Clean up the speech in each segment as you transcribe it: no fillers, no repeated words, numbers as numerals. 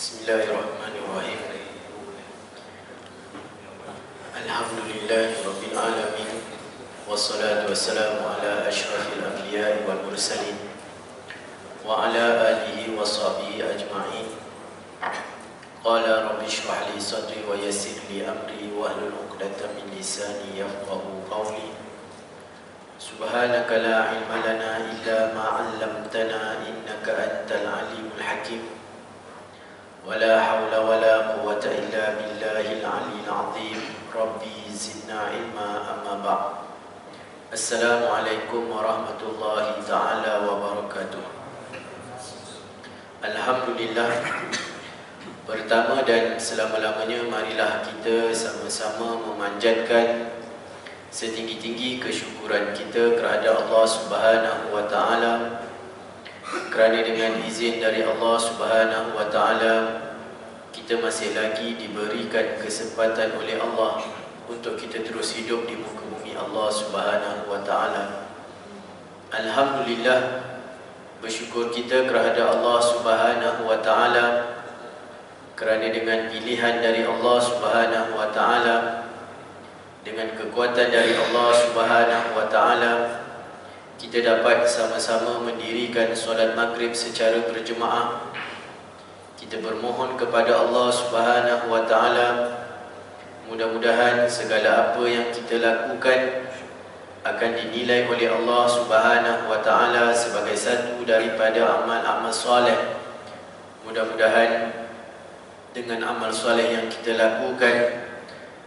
Bismillahirrahmanirrahim. Alhamdulillahirabbil alamin. Wassalatu wassalamu ala asyrafil anbiya'i wal mursalin wa ala alihi wa sahbihi ajma'in. Qala rabbi shrah li sadri wa yassir li amri wa hlul 'uqdatam min lisani yafqahu qawli. Subhanaka la ilma lana illa ma 'allamtana innaka antal alimul hakim. ولا حول ولا قوة إلا بالله العلي العظيم ربي زدنا علما أما بعد السلام عليكم ورحمة الله تعالى وبركاته. Alhamdulillah, pertama dan selama-lamanya marilah kita sama-sama memanjatkan setinggi-tinggi kesyukuran kita kepada Allah Subhanahu wa taala, kerana dengan izin dari Allah Subhanahu wa taala kita masih lagi diberikan kesempatan oleh Allah untuk kita terus hidup di muka bumi Allah Subhanahu wa taala. Alhamdulillah, bersyukur kita kepada Allah Subhanahu wa taala kerana dengan pilihan dari Allah Subhanahu wa taala, dengan kekuatan dari Allah Subhanahu wa taala, kita dapat sama-sama mendirikan solat maghrib secara berjemaah. Kita bermohon kepada Allah Subhanahu wa taala, mudah-mudahan segala apa yang kita lakukan akan dinilai oleh Allah Subhanahu wa taala sebagai satu daripada amal-amal soleh. Mudah-mudahan dengan amal soleh yang kita lakukan,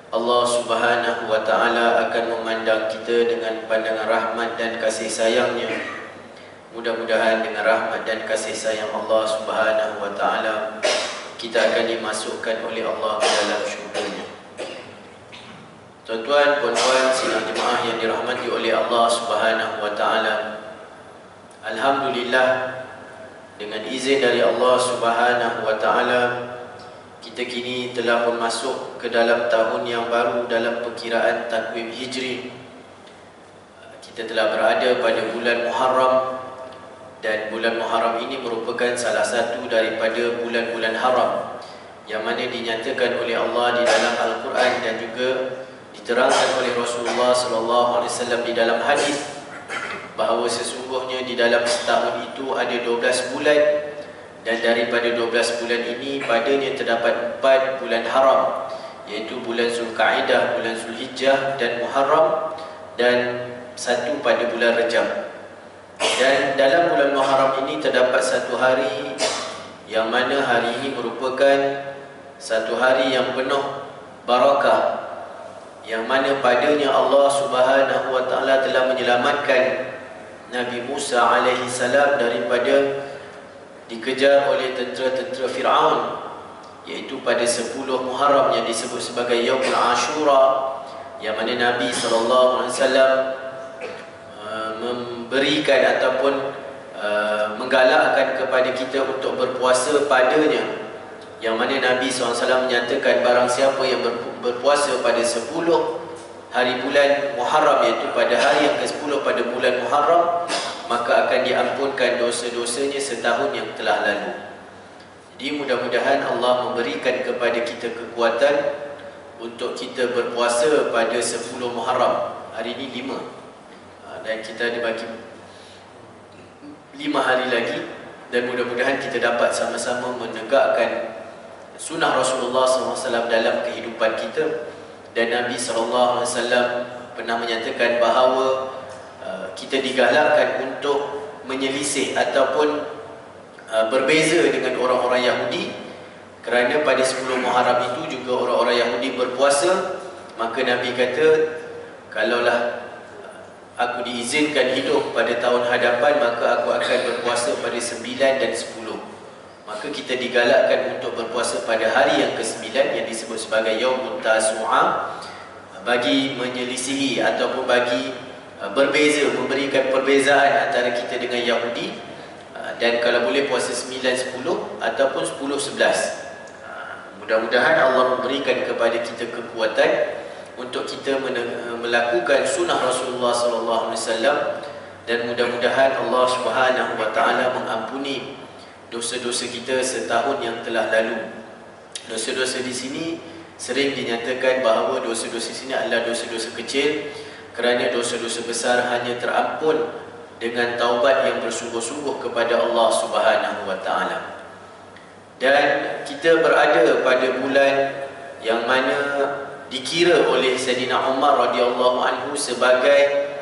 Allah Subhanahu wa taala akan memandang kita dengan pandangan rahmat dan kasih sayangnya. Mudah-mudahan dengan rahmat dan kasih sayang Allah Subhanahu wa taala kita akan dimasukkan oleh Allah ke dalam syurga-Nya. Tuan-tuan, puan-puan sidang jemaah yang dirahmati oleh Allah Subhanahu wa taala, alhamdulillah, dengan izin dari Allah Subhanahu wa taala kita kini telah pun masuk ke dalam tahun yang baru dalam perkiraan takwim Hijri. Kita telah berada pada bulan Muharram, dan bulan Muharram ini merupakan salah satu daripada bulan-bulan haram yang mana dinyatakan oleh Allah di dalam Al-Quran dan juga diterangkan oleh Rasulullah SAW di dalam hadis bahawa sesungguhnya di dalam setahun itu ada 12 bulan, dan daripada 12 bulan ini padanya terdapat 4 bulan haram, iaitu bulan Zulkaidah, bulan Zulhijjah dan Muharram, dan satu pada bulan Rejab. Dan dalam bulan Muharram ini terdapat satu hari yang mana hari ini merupakan satu hari yang penuh barakah, yang mana padanya Allah Subhanahu wa taala telah menyelamatkan Nabi Musa alaihi salam daripada dikejar oleh tentera-tentera Fir'aun, iaitu pada 10 Muharram yang disebut sebagai Yaumul Ashura, yang mana Nabi SAW memberikan ataupun menggalakkan kepada kita untuk berpuasa padanya, yang mana Nabi SAW menyatakan barang siapa yang berpuasa pada 10 hari bulan Muharram, iaitu pada hari yang ke-10 pada bulan Muharram, maka akan diampunkan dosa-dosanya setahun yang telah lalu. Jadi mudah-mudahan Allah memberikan kepada kita kekuatan untuk kita berpuasa pada 10 Muharram. Hari ini 5, dan kita dibagi 5 hari lagi, dan mudah-mudahan kita dapat sama-sama menegakkan sunnah Rasulullah SAW dalam kehidupan kita. Dan Nabi SAW pernah menyatakan bahawa kita digalakkan untuk menyelisih ataupun berbeza dengan orang-orang Yahudi, kerana pada 10 Muharram itu juga orang-orang Yahudi berpuasa. Maka Nabi kata, kalaulah aku diizinkan hidup pada tahun hadapan, maka aku akan berpuasa pada 9 dan 10. Maka kita digalakkan untuk berpuasa pada hari yang ke-9 yang disebut sebagai Yaumut Tasu'ah, bagi menyelisihi ataupun bagi berbeza, memberikan perbezaan antara kita dengan Yahudi. Dan kalau boleh puasa 9, 10 ataupun 10, 11. Mudah-mudahan Allah memberikan kepada kita kekuatan untuk kita melakukan sunnah Rasulullah SAW, dan mudah-mudahan Allah Subhanahu wa taala mengampuni dosa-dosa kita setahun yang telah lalu. Dosa-dosa di sini sering dinyatakan bahawa dosa-dosa di sini adalah dosa-dosa kecil, kerana dosa-dosa besar hanya terampun dengan taubat yang bersungguh-sungguh kepada Allah Subhanahu wa taala. Dan kita berada pada bulan yang mana dikira oleh Sayyidina Umar radhiyallahu anhu sebagai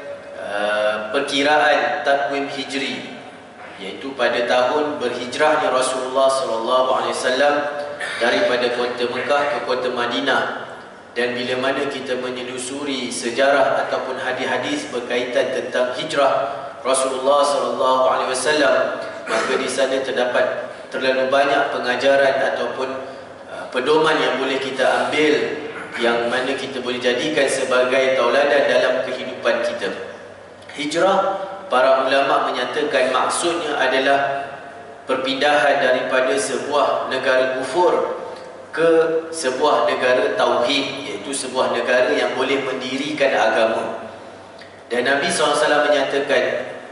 perkiraan takwim hijri, iaitu pada tahun berhijrahnya Rasulullah sallallahu alaihi wasallam daripada kota Mekah ke kota Madinah. Dan bila mana kita menyelusuri sejarah ataupun hadis-hadis berkaitan tentang hijrah Rasulullah sallallahu alaihi wasallam, maka di sana terdapat terlalu banyak pengajaran ataupun pedoman yang boleh kita ambil, yang mana kita boleh jadikan sebagai tauladan dalam kehidupan kita. Hijrah, para ulama menyatakan maksudnya adalah perpindahan daripada sebuah negara kufur ke sebuah negara tauhid, iaitu sebuah negara yang boleh mendirikan agama. Dan Nabi SAW menyatakan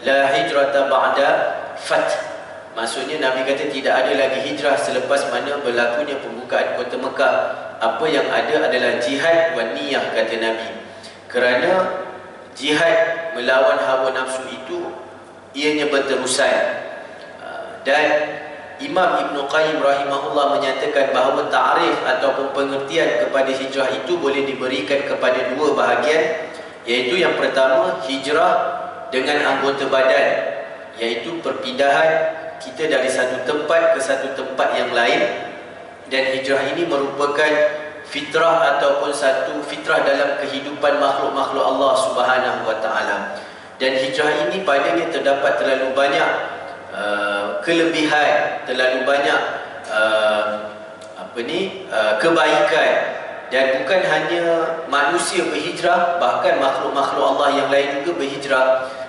la hijrata ba'da fath. Maksudnya Nabi kata tidak ada lagi hijrah selepas mana berlakunya pembukaan kota Mekah. Apa yang ada adalah jihad wa niyah, kata Nabi. Kerana jihad melawan hawa nafsu itu ianya berterusan. Dan Imam Ibn Qayyim rahimahullah menyatakan bahawa ta'rif ataupun pengertian kepada hijrah itu boleh diberikan kepada dua bahagian, iaitu yang pertama hijrah dengan anggota badan, iaitu perpindahan kita dari satu tempat ke satu tempat yang lain. Dan hijrah ini merupakan fitrah ataupun satu fitrah dalam kehidupan makhluk-makhluk Allah Subhanahu wa taala. Dan hijrah ini padanya terdapat terlalu banyak kelebihan, terlalu banyak kebaikan. Dan bukan hanya manusia berhijrah, bahkan makhluk-makhluk Allah yang lain juga berhijrah.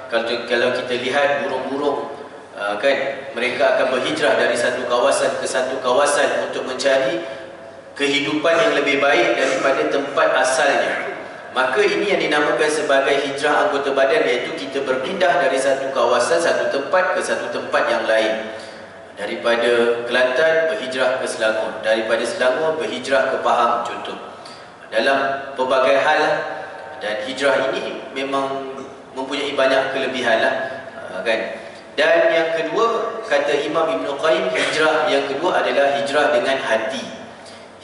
Kalau kita lihat burung-burung, kan mereka akan berhijrah dari satu kawasan ke satu kawasan untuk mencari kehidupan yang lebih baik daripada tempat asalnya. Maka ini yang dinamakan sebagai hijrah anggota badan, iaitu kita berpindah dari satu kawasan, satu tempat ke satu tempat yang lain. Daripada Kelantan berhijrah ke Selangor, daripada Selangor berhijrah ke Pahang, contoh. Dalam pelbagai hal. Dan hijrah ini memang mempunyai banyak kelebihan lah, kan. Dan yang kedua, kata Imam Ibn Qayyim, hijrah yang kedua adalah hijrah dengan hati.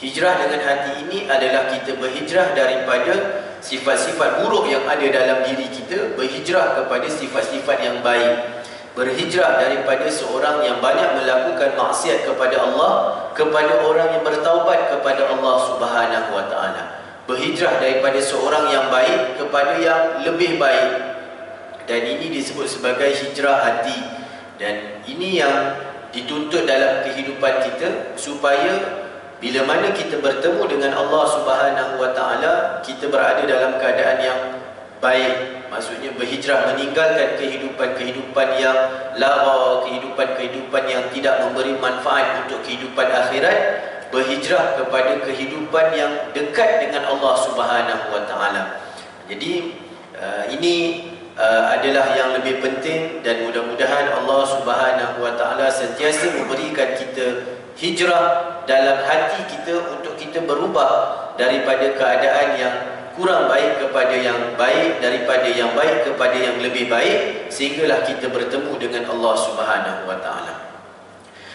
Hijrah dengan hati ini adalah kita berhijrah daripada sifat-sifat buruk yang ada dalam diri kita, berhijrah kepada sifat-sifat yang baik. Berhijrah daripada seorang yang banyak melakukan maksiat kepada Allah kepada orang yang bertaubat kepada Allah Subhanahu wa taala. Berhijrah daripada seorang yang baik kepada yang lebih baik. Dan ini disebut sebagai hijrah hati. Dan ini yang dituntut dalam kehidupan kita, supaya bila mana kita bertemu dengan Allah Subhanahu wa taala, kita berada dalam keadaan yang baik. Maksudnya berhijrah, meninggalkan kehidupan-kehidupan yang lara, kehidupan-kehidupan yang tidak memberi manfaat untuk kehidupan akhirat. Berhijrah kepada kehidupan yang dekat dengan Allah Subhanahu wa taala. Jadi ini adalah yang lebih penting, dan mudah-mudahan Allah Subhanahu wa taala sentiasa memberikan kita hijrah dalam hati kita untuk kita berubah daripada keadaan yang kurang baik kepada yang baik, daripada yang baik kepada yang lebih baik, sehinggalah kita bertemu dengan Allah Subhanahu wa taala.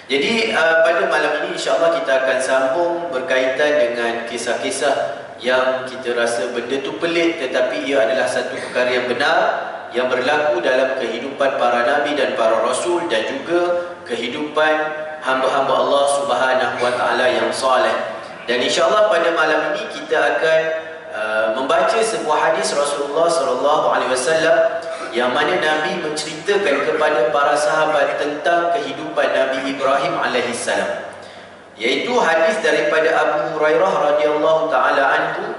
Jadi pada malam ini insya-Allah kita akan sambung berkaitan dengan kisah-kisah yang kita rasa benda tu pelik, tetapi ia adalah satu perkara yang benar yang berlaku dalam kehidupan para nabi dan para rasul, dan juga kehidupan hamba-hamba Allah Subhanahu wa taala yang soleh. Dan insya-Allah pada malam ini kita akan membaca sebuah hadis Rasulullah sallallahu alaihi wasallam yang mana Nabi menceritakan kepada para sahabat tentang kehidupan Nabi Ibrahim alaihissalam, iaitu hadis daripada Abu Hurairah radhiyallahu taala anhu.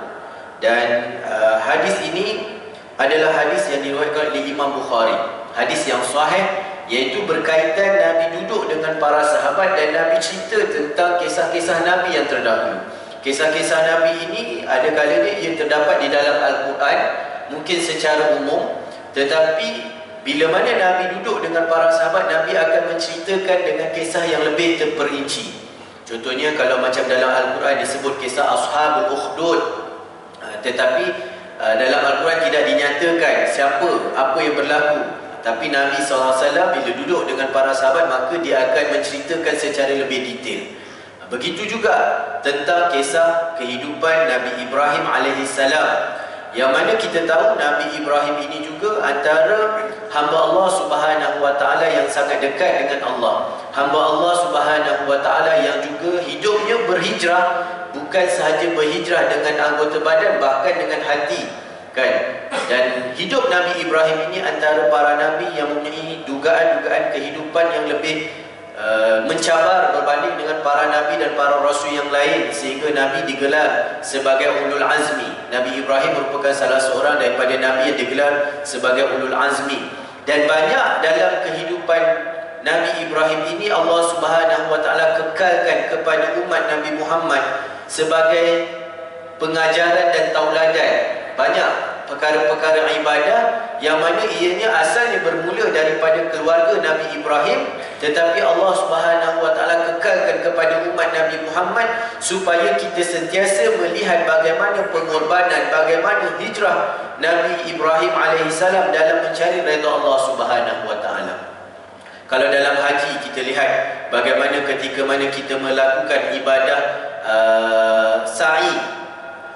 Dan hadis ini adalah hadis yang diriwayatkan oleh Imam Bukhari, hadis yang sahih, iaitu berkaitan Nabi duduk dengan para sahabat dan Nabi cerita tentang kisah-kisah Nabi yang terdahulu. Kisah-kisah Nabi ini ada kalanya ia terdapat di dalam Al-Quran, mungkin secara umum, tetapi Bila mana Nabi duduk dengan para sahabat, Nabi akan menceritakan dengan kisah yang lebih terperinci. Contohnya kalau macam dalam Al-Quran disebut kisah Ashabul Ukhdud, tetapi dalam Al-Quran tidak dinyatakan siapa, apa yang berlaku. Tapi Nabi SAW bila duduk dengan para sahabat, maka dia akan menceritakan secara lebih detail. Begitu juga tentang kisah kehidupan Nabi Ibrahim alaihissalam, yang mana kita tahu Nabi Ibrahim ini juga antara hamba Allah Subhanahu wa taala yang sangat dekat dengan Allah. Hamba Allah Subhanahu wa taala yang juga hidupnya berhijrah, bukan sahaja berhijrah dengan anggota badan, bahkan dengan hati, kan? Dan hidup Nabi Ibrahim ini antara para nabi yang mempunyai dugaan-dugaan kehidupan yang lebih mencabar berbanding dengan para nabi dan para rasul yang lain, sehingga Nabi digelar sebagai ulul azmi. Nabi Ibrahim merupakan salah seorang daripada nabi yang digelar sebagai ulul azmi. Dan banyak dalam kehidupan Nabi Ibrahim ini Allah Subhanahu wa taala kekalkan kepada umat Nabi Muhammad sebagai pengajaran dan tauladan. Banyak perkara-perkara ibadah yang mana ianya asalnya bermula daripada keluarga Nabi Ibrahim, tetapi Allah Subhanahu wa taala kekalkan kepada umat Nabi Muhammad supaya kita sentiasa melihat bagaimana pengorbanan, bagaimana hijrah Nabi Ibrahim alaihissalam dalam mencari redha Allah Subhanahu wa taala. Kalau dalam haji kita lihat bagaimana ketika mana kita melakukan ibadah sa'i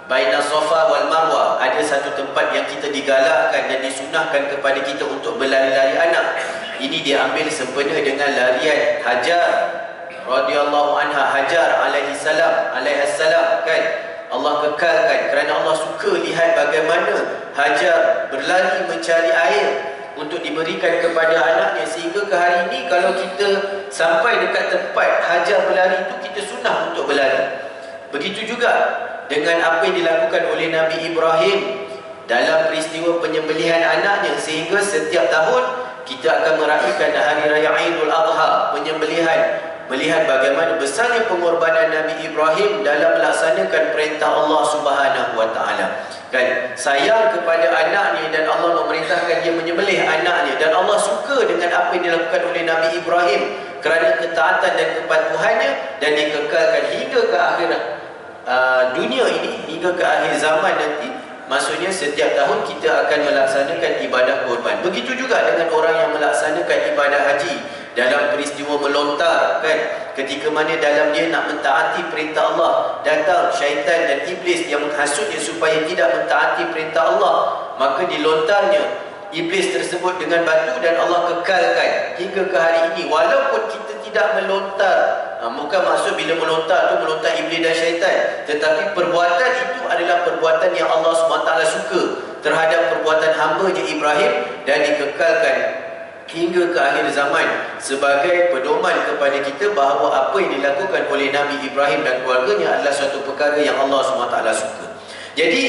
baina Safa wal Marwah, ada satu tempat yang kita digalakkan dan disunahkan kepada kita untuk berlari-lari anak. Ini diambil sempena dengan larian Hajar radhiyallahu anha, Hajar alaihissalam, kan? Allah kekalkan kerana Allah suka lihat bagaimana Hajar berlari mencari air untuk diberikan kepada anaknya, sehingga ke hari ini kalau kita sampai dekat tempat Hajar berlari itu, kita sunnah untuk berlari. Begitu juga dengan apa yang dilakukan oleh Nabi Ibrahim dalam peristiwa penyembelihan anaknya, sehingga setiap tahun kita akan meraihkan hari raya Aidul Adha, penyembelihan, melihat bagaimana besarnya pengorbanan Nabi Ibrahim dalam melaksanakan perintah Allah Subhanahu wa taala. Kan, sayang kepada anaknya dan Allah memerintahkan dia menyembelih anaknya, dan Allah suka dengan apa yang dilakukan oleh Nabi Ibrahim kerana ketaatan dan kepatuhannya, dan dikekalkan hingga ke akhirat dunia ini, hingga ke akhir zaman nanti. Maksudnya setiap tahun kita akan melaksanakan ibadah korban. Begitu juga dengan orang yang melaksanakan ibadah haji dalam peristiwa melontar, kan, ketika mana dalam dia nak mentaati perintah Allah, datang syaitan dan iblis yang menghasutnya supaya tidak mentaati perintah Allah, maka dilontarnya iblis tersebut dengan batu dan Allah kekalkan hingga ke hari ini. Walaupun kita tidak melontar, bukan maksud bila melontar tu melontar iblis dan syaitan, tetapi perbuatan itu adalah perbuatan yang Allah SWT suka terhadap perbuatan hamba-Nya Ibrahim, dan dikekalkan hingga ke akhir zaman sebagai pedoman kepada kita bahawa apa yang dilakukan oleh Nabi Ibrahim dan keluarganya adalah suatu perkara yang Allah SWT suka. Jadi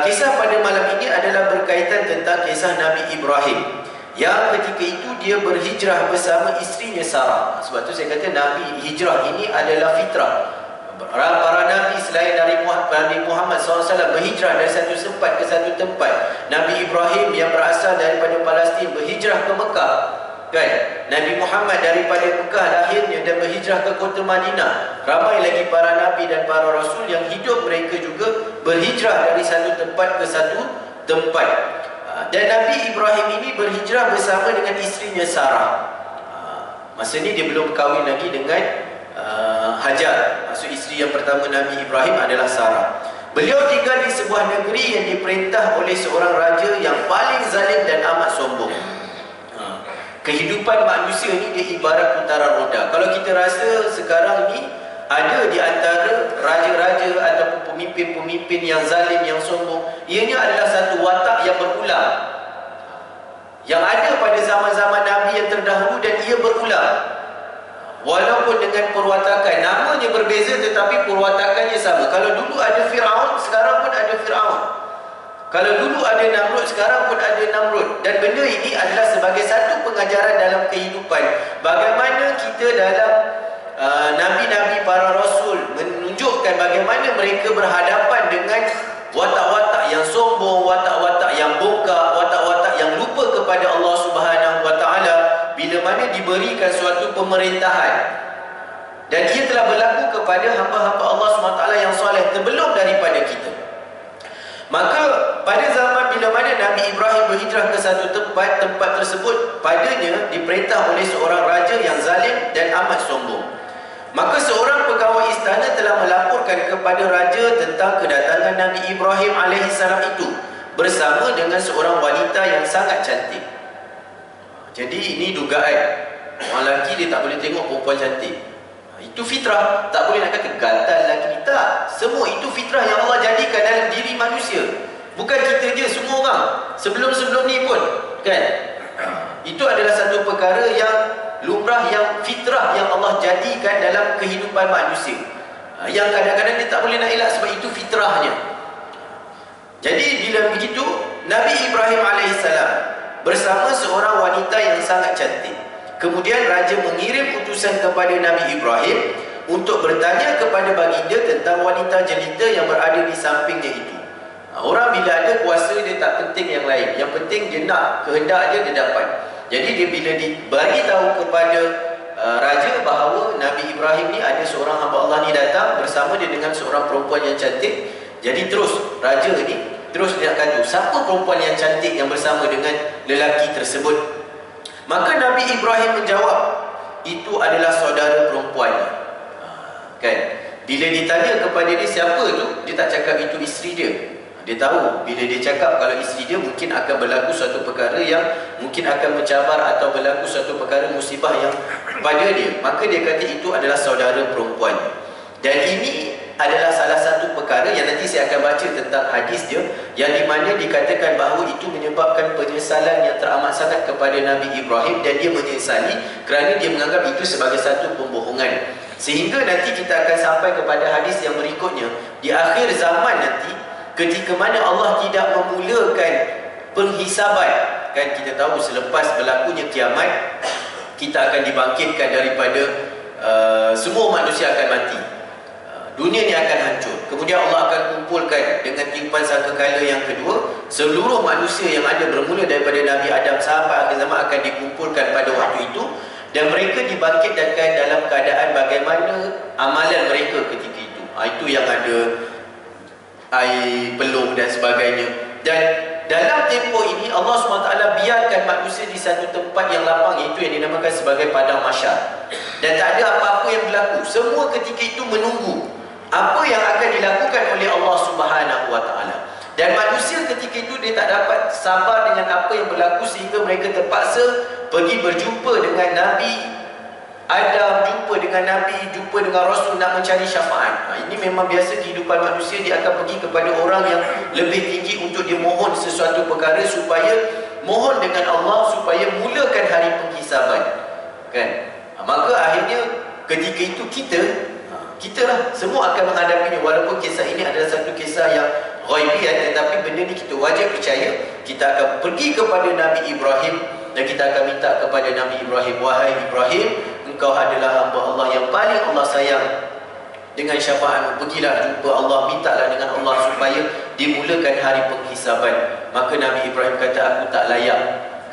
kisah pada malam ini adalah berkaitan tentang kisah Nabi Ibrahim yang ketika itu dia berhijrah bersama isterinya Sarah. Sebab tu saya kata Nabi hijrah ini adalah fitrah. Para Nabi selain dari Nabi Muhammad SAW berhijrah dari satu tempat ke satu tempat. Nabi Ibrahim yang berasal daripada Palestin berhijrah ke Mekah, kan? Nabi Muhammad daripada Mekah lahirnya dan berhijrah ke kota Madinah. Ramai lagi para Nabi dan para Rasul yang hidup mereka juga berhijrah dari satu tempat ke satu tempat. Dan Nabi Ibrahim ini berhijrah bersama dengan isterinya Sarah. Masa ni dia belum kahwin lagi dengan Hajar. Maksud isteri yang pertama Nabi Ibrahim adalah Sarah. Beliau tinggal di sebuah negeri yang diperintah oleh seorang raja yang paling zalim dan amat sombong. Kehidupan manusia ni dia ibarat putaran roda. Kalau kita rasa sekarang ni ada di antara raja-raja ataupun pemimpin-pemimpin yang zalim, yang sombong, ianya adalah satu watak yang berulang, yang ada pada zaman-zaman Nabi yang terdahulu, dan ia berulang. Walaupun dengan perwatakan, namanya berbeza tetapi perwatakannya sama. Kalau dulu ada Fir'aun, sekarang pun ada Fir'aun. Kalau dulu ada Namrud, sekarang pun ada Namrud. Dan benda ini adalah sebagai satu pengajaran dalam kehidupan. Bagaimana kita dalam Nabi-Nabi para Rasul menunjukkan bagaimana mereka berhadapan dengan watak-watak yang sombong, watak-watak yang bongkak, watak-watak yang lupa kepada Allah Subhanahu memberikan suatu pemerintahan, dan ia telah berlaku kepada hamba-hamba Allah SWT yang soleh sebelum daripada kita. Maka pada zaman bila mana Nabi Ibrahim berhijrah ke satu tempat tersebut, padanya diperintah oleh seorang raja yang zalim dan amat sombong. Maka seorang pegawai istana telah melaporkan kepada raja tentang kedatangan Nabi Ibrahim alaihissalam itu bersama dengan seorang wanita yang sangat cantik. Jadi ini dugaan, orang lelaki dia tak boleh tengok perempuan cantik. Itu fitrah, tak boleh nak kata gantal lelaki ni, tak. Semua itu fitrah yang Allah jadikan dalam diri manusia. Bukan kita je, semua orang sebelum-sebelum ni pun, kan? Itu adalah satu perkara yang lumrah, yang fitrah yang Allah jadikan dalam kehidupan manusia, yang kadang-kadang dia tak boleh nak elak sebab itu fitrahnya. Jadi bila begitu, Nabi Ibrahim alaihissalam bersama seorang wanita yang sangat cantik. Kemudian raja mengirim utusan kepada Nabi Ibrahim untuk bertanya kepada baginda tentang wanita jelita yang berada di sampingnya itu. Orang bila ada kuasa, dia tak penting yang lain, yang penting dia nak, kehendak dia dapat. Jadi dia bila dibagi tahu kepada raja bahawa Nabi Ibrahim ni ada seorang hamba Allah ni datang bersama dia dengan seorang perempuan yang cantik. Jadi terus raja ni terus dia nak kata, siapa perempuan yang cantik yang bersama dengan lelaki tersebut? Maka Nabi Ibrahim menjawab, itu adalah saudara perempuannya. Kan? Bila ditanya kepada dia siapa tu, dia tak cakap itu isteri dia. Dia tahu bila dia cakap kalau isteri dia, mungkin akan berlaku suatu perkara yang mungkin akan mencabar atau berlaku suatu perkara musibah yang pada dia. Maka dia kata itu adalah saudara perempuannya. Dan ini adalah salah satu perkara yang nanti saya akan baca tentang hadis dia, yang di mana dikatakan bahawa itu menyebabkan penyesalan yang teramat sangat kepada Nabi Ibrahim, dan dia menyesali kerana dia menganggap itu sebagai satu pembohongan. Sehingga nanti kita akan sampai kepada hadis yang berikutnya, di akhir zaman nanti, ketika mana Allah tidak memulakan penghisaban. Kan kita tahu selepas berlakunya kiamat, kita akan dibangkitkan daripada semua manusia akan mati. Dunia ni akan hancur. Kemudian Allah akan kumpulkan dengan tiupan sangkakala yang kedua, seluruh manusia yang ada bermula daripada Nabi Adam sampai akhir zaman akan dikumpulkan pada waktu itu, dan mereka dibangkitkan dalam keadaan bagaimana amalan mereka ketika itu. Itu yang ada air peluh dan sebagainya. Dan dalam tempoh ini Allah SWT biarkan manusia di satu tempat yang lapang, iaitu yang dinamakan sebagai padang mahsyar, dan tak ada apa-apa yang berlaku. Semua ketika itu menunggu apa yang akan dilakukan oleh Allah Subhanahu wa taala. Dan manusia ketika itu dia tak dapat sabar dengan apa yang berlaku, sehingga mereka terpaksa pergi berjumpa dengan Nabi Adam, jumpa dengan Nabi, jumpa dengan Rasul nak mencari syafaat. Ini memang biasa kehidupan manusia, dia akan pergi kepada orang yang lebih tinggi untuk dia mohon sesuatu perkara, supaya mohon dengan Allah supaya mulakan hari penghisaban. Kan? Maka akhirnya ketika itu kita lah semua akan menghadapinya. Walaupun kisah ini adalah satu kisah yang ghaibiah, tetapi benda ni kita wajib percaya. Kita akan pergi kepada Nabi Ibrahim dan kita akan minta kepada Nabi Ibrahim, wahai Ibrahim, engkau adalah hamba Allah yang paling Allah sayang. Dengan syafaatmu pergilah jumpa Allah, mintalah dengan Allah supaya dimulakan hari penghisaban. Maka Nabi Ibrahim kata, aku tak layak,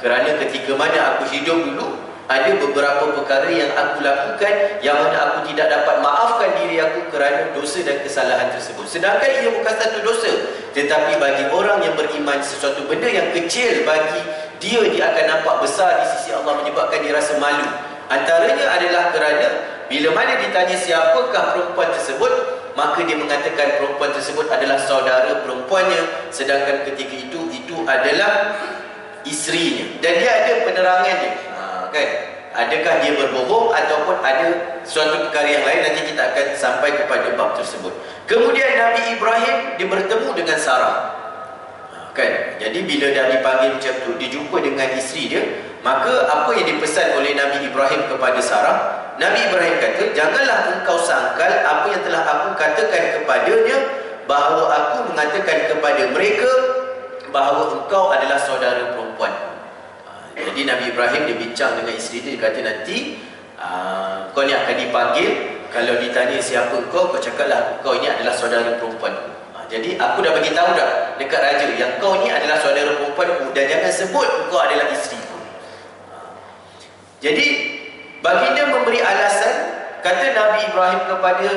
kerana ketika mana aku hidup dulu, ada beberapa perkara yang aku lakukan yang mana aku tidak dapat maafkan diri aku kerana dosa dan kesalahan tersebut. Sedangkan ia bukan satu dosa, tetapi bagi orang yang beriman, sesuatu benda yang kecil bagi dia akan nampak besar di sisi Allah, menyebabkan dia rasa malu. Antaranya adalah kerana bila mana ditanya siapakah perempuan tersebut, maka dia mengatakan perempuan tersebut adalah saudara perempuannya, sedangkan ketika itu adalah isterinya. Dan dia ada penerangannya. Kan? Adakah dia berbohong ataupun ada suatu perkara yang lain, nanti kita akan sampai kepada bab tersebut. Kemudian Nabi Ibrahim dia bertemu dengan Sarah. Kan? Jadi bila dah dipanggil macam tu, dia jumpa dengan isteri dia, maka apa yang dipesan oleh Nabi Ibrahim kepada Sarah? Nabi Ibrahim kata, janganlah engkau sangkal apa yang telah aku katakan kepadanya, bahawa aku mengatakan kepada mereka bahawa engkau adalah saudara perempuan. Jadi Nabi Ibrahim dia bincang dengan isteri dia, dia kata nanti kau ni akan dipanggil, kalau ditanya siapa kau cakaplah kau ini adalah saudara perempuanku. Jadi aku dah bagi tahu dah dekat raja yang kau ni adalah saudara perempuanku, dan jangan sebut kau adalah isteriku. Jadi Baginda memberi alasan, kata Nabi Ibrahim kepada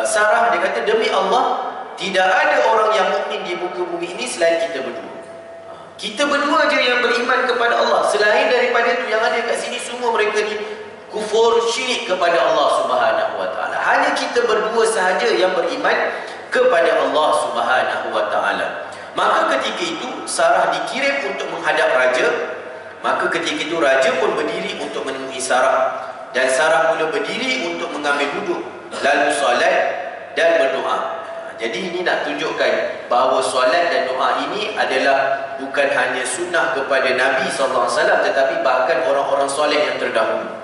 Sarah, dia kata, demi Allah, tidak ada orang yang mukmin di muka bumi ini selain kita berdua. Kita berdua je yang beriman kepada Allah. Selain daripada itu yang ada kat sini, semua mereka ni kufur, syirik kepada Allah Subhanahu wa taala. Hanya kita berdua sahaja yang beriman kepada Allah Subhanahu wa taala. Maka ketika itu Sarah dikirim untuk menghadap raja. Maka ketika itu raja pun berdiri untuk menemui Sarah, dan Sarah mula berdiri untuk mengambil wuduk, lalu solat dan berdoa. Jadi ini nak tunjukkan bahawa solat dan doa ini adalah bukan hanya sunnah kepada Nabi SAW, tetapi bahkan orang-orang soleh yang terdahulu.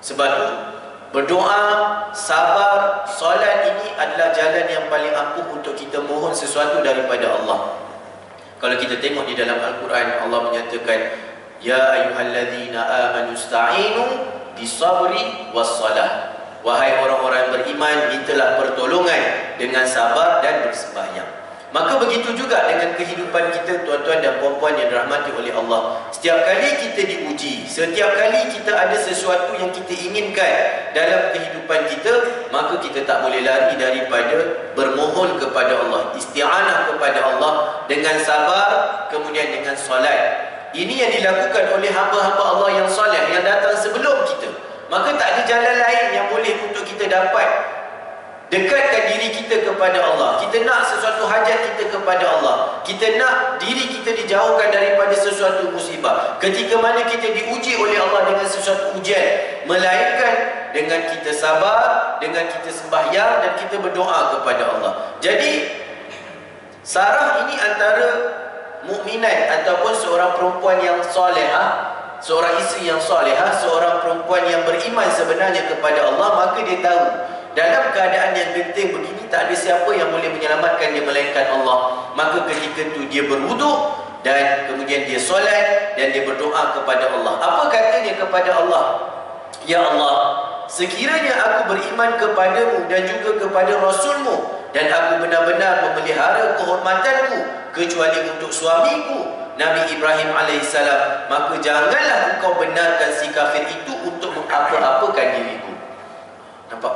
Sebab itu berdoa, sabar, solat ini adalah jalan yang paling ampuh untuk kita mohon sesuatu daripada Allah. Kalau kita tengok di dalam Al-Quran, Allah menyatakan, Ya ayyuhalladzina amanu sta'inu bisabri wassalah. Wahai orang-orang beriman, mintalah pertolongan dengan sabar dan bersembahyang. Maka begitu juga dengan kehidupan kita, tuan-tuan dan puan-puan yang dirahmati oleh Allah. Setiap kali kita diuji, setiap kali kita ada sesuatu yang kita inginkan dalam kehidupan kita, maka kita tak boleh lari daripada bermohon kepada Allah, isti'anah kepada Allah dengan sabar, kemudian dengan solat. Ini yang dilakukan oleh hamba-hamba Allah yang soleh yang datang sebelum kita. Maka tak ada jalan lain yang boleh untuk kita dapat dekatkan diri kita kepada Allah. Kita nak sesuatu hajat kita kepada Allah. Kita nak diri kita dijauhkan daripada sesuatu musibah. Ketika mana kita diuji oleh Allah dengan sesuatu ujian, melainkan dengan kita sabar, dengan kita sembahyang dan kita berdoa kepada Allah. Jadi Sarah ini antara mukminat ataupun seorang perempuan yang solehah, seorang isteri yang solehah, seorang perempuan yang beriman sebenarnya kepada Allah. Maka dia tahu dalam keadaan yang genting begini tak ada siapa yang boleh menyelamatkan dia melainkan Allah. Maka ketika itu dia berwuduk dan kemudian dia solat dan dia berdoa kepada Allah. Apa katanya kepada Allah? Ya Allah, sekiranya aku beriman kepadamu dan juga kepada Rasulmu, dan aku benar-benar memelihara kehormatanku kecuali untuk suamiku Nabi Ibrahim AS, maka janganlah engkau benarkan si kafir itu untuk mengapa-apakan diriku. Nampak?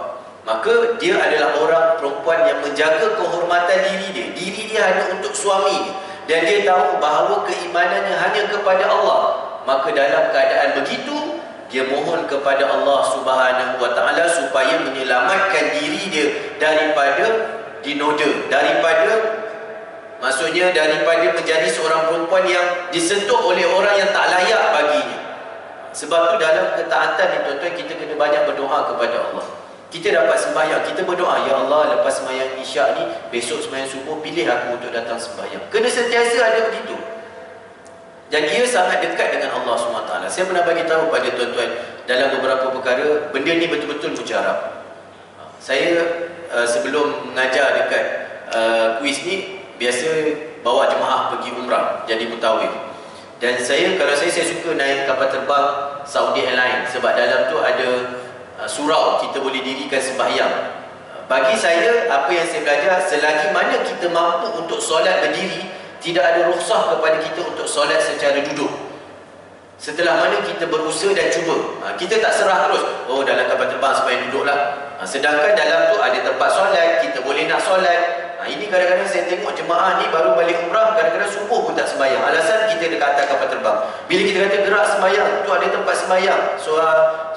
Maka dia adalah orang perempuan yang menjaga kehormatan diri dia. Diri dia hanya untuk suami dia, dan dia tahu bahawa keimanannya hanya kepada Allah. Maka dalam keadaan begitu, dia mohon kepada Allah Subhanahu wa taala supaya menyelamatkan diri dia daripada dinoda, maksudnya daripada menjadi seorang perempuan yang disentuh oleh orang yang tak layak baginya. Sebab tu dalam ketaatan ni, tuan-tuan, kita kena banyak berdoa kepada Allah. Kita dapat sembahyang, kita berdoa, Ya Allah, lepas sembahyang isyak ni, besok sembahyang subuh, pilih aku untuk datang sembahyang. Kena sentiasa ada begitu. Dan ia sangat dekat dengan Allah SWT. Saya pernah bagi tahu pada tuan-tuan dalam beberapa perkara, benda ni betul-betul mujarab. Saya sebelum mengajar dekat kuis ni, biasa bawa jemaah pergi umrah, jadi mutawif. Dan kalau saya suka naik kapal terbang Saudi Airlines, sebab dalam tu ada surau, kita boleh dirikan sembahyang. Bagi saya, apa yang saya belajar, selagi mana kita mampu untuk solat berdiri, tidak ada rukhsah kepada kita untuk solat secara duduk. Setelah mana kita berusaha dan cuba, kita tak serah terus, oh dalam kapal terbang sembahyang duduklah. Sedangkan dalam tu ada tempat solat, kita boleh nak solat. Ini kadang-kadang saya tengok jemaah ni baru balik umrah, kadang-kadang subuh pun tak sembahyang. Alasan kita dekat atas kapal terbang. Bila kita kata gerak sembahyang, tu ada tempat sembahyang.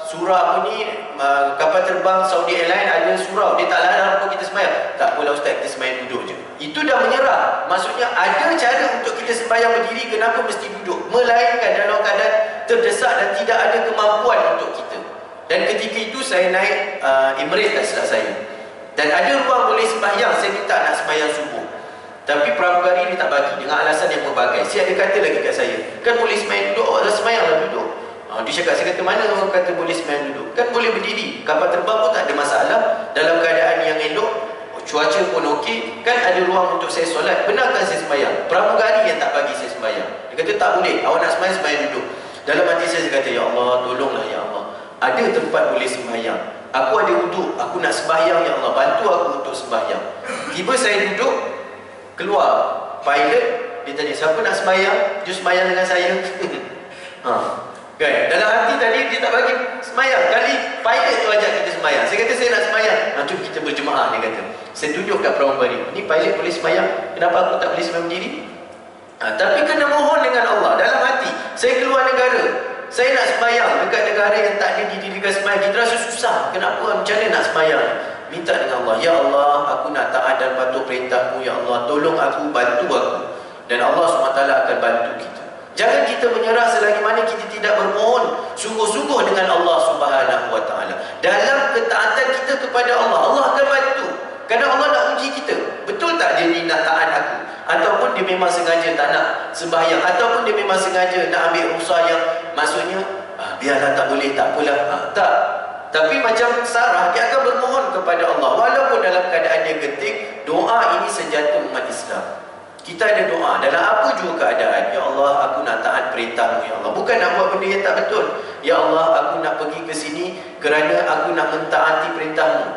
Surah apa ni, kapal terbang Saudi Airlines ada surau, dia tak larang untuk kita sembahyang. Tak apalah ustaz, kita sembahyang duduk je. Itu dah menyerah. Maksudnya ada cara untuk kita sembahyang berdiri, kenapa mesti duduk? Melainkan dalam keadaan terdesak dan tidak ada kemampuan untuk kita. Dan ketika itu saya naik Emirates tak silap saya, dan ada ruang boleh sembahyang. Saya minta nak sembahyang subuh, tapi pramugari ni tak bagi dengan alasan yang berbagai. Saya ada kata lagi kat saya, kan boleh sembahyang duduk, sembahyanglah duduk. Dia cakap, saya kata mana orang kata boleh sembahyang duduk? Kan boleh berdiri, kapal terbang pun tak ada masalah, dalam keadaan yang elok, cuaca pun okey, kan ada ruang untuk saya solat. Benarkan saya sembahyang? Pramugari yang tak bagi saya sembahyang. Dia kata tak boleh, awak nak sembahyang, sembahyang duduk. Dalam hati saya kata, Ya Allah, tolonglah Ya Allah, ada tempat boleh sembahyang. Aku ada wuduk, aku nak sembahyang, Ya Allah, bantu aku untuk sembahyang. Tiba saya duduk, keluar pilot, dia tanya, siapa nak sembahyang? Jom sembahyang dengan saya. Kan? Dalam hati tadi dia tak bagi semayang. Kali pilot tu ajak kita semayang. Saya kata saya nak semayang. Jom kita berjemaah, dia kata. Saya tunjuk kat pramugari. Ni pilot boleh semayang. Kenapa aku tak boleh semayang berdiri? Tapi kena mohon dengan Allah dalam hati. Saya keluar negara, saya nak semayang dekat negara yang tak ada didirikan semayang. Kita rasa susah. Kenapa? Macam mana nak semayang? Minta dengan Allah. Ya Allah, aku nak taat dan patuh perintahmu. Ya Allah, tolong aku, bantu aku. Dan Allah SWT akan bantu kita. Jangan kita menyerah selagi mana kita tidak bermohon sungguh-sungguh dengan Allah Subhanahu Wa Taala. Dalam ketaatan kita kepada Allah, Allah akan bantu. Kerana Allah nak uji kita. Betul tak dia ni nak taat aku? Ataupun dia memang sengaja tak nak sembahyang, ataupun dia memang sengaja nak ambil rukhsah yang maksudnya biarlah tak boleh, tak apalah. Tak. Tapi macam Sarah, dia akan bermohon kepada Allah walaupun dalam keadaan dia genting. Doa ini senjata umat Islam. Kita ada doa dalam apa juga keadaan. Ya Allah, aku nak taat perintahmu. Ya Allah, bukan nak buat benda yang tak betul. Ya Allah, aku nak pergi ke sini kerana aku nak mentaati perintahmu.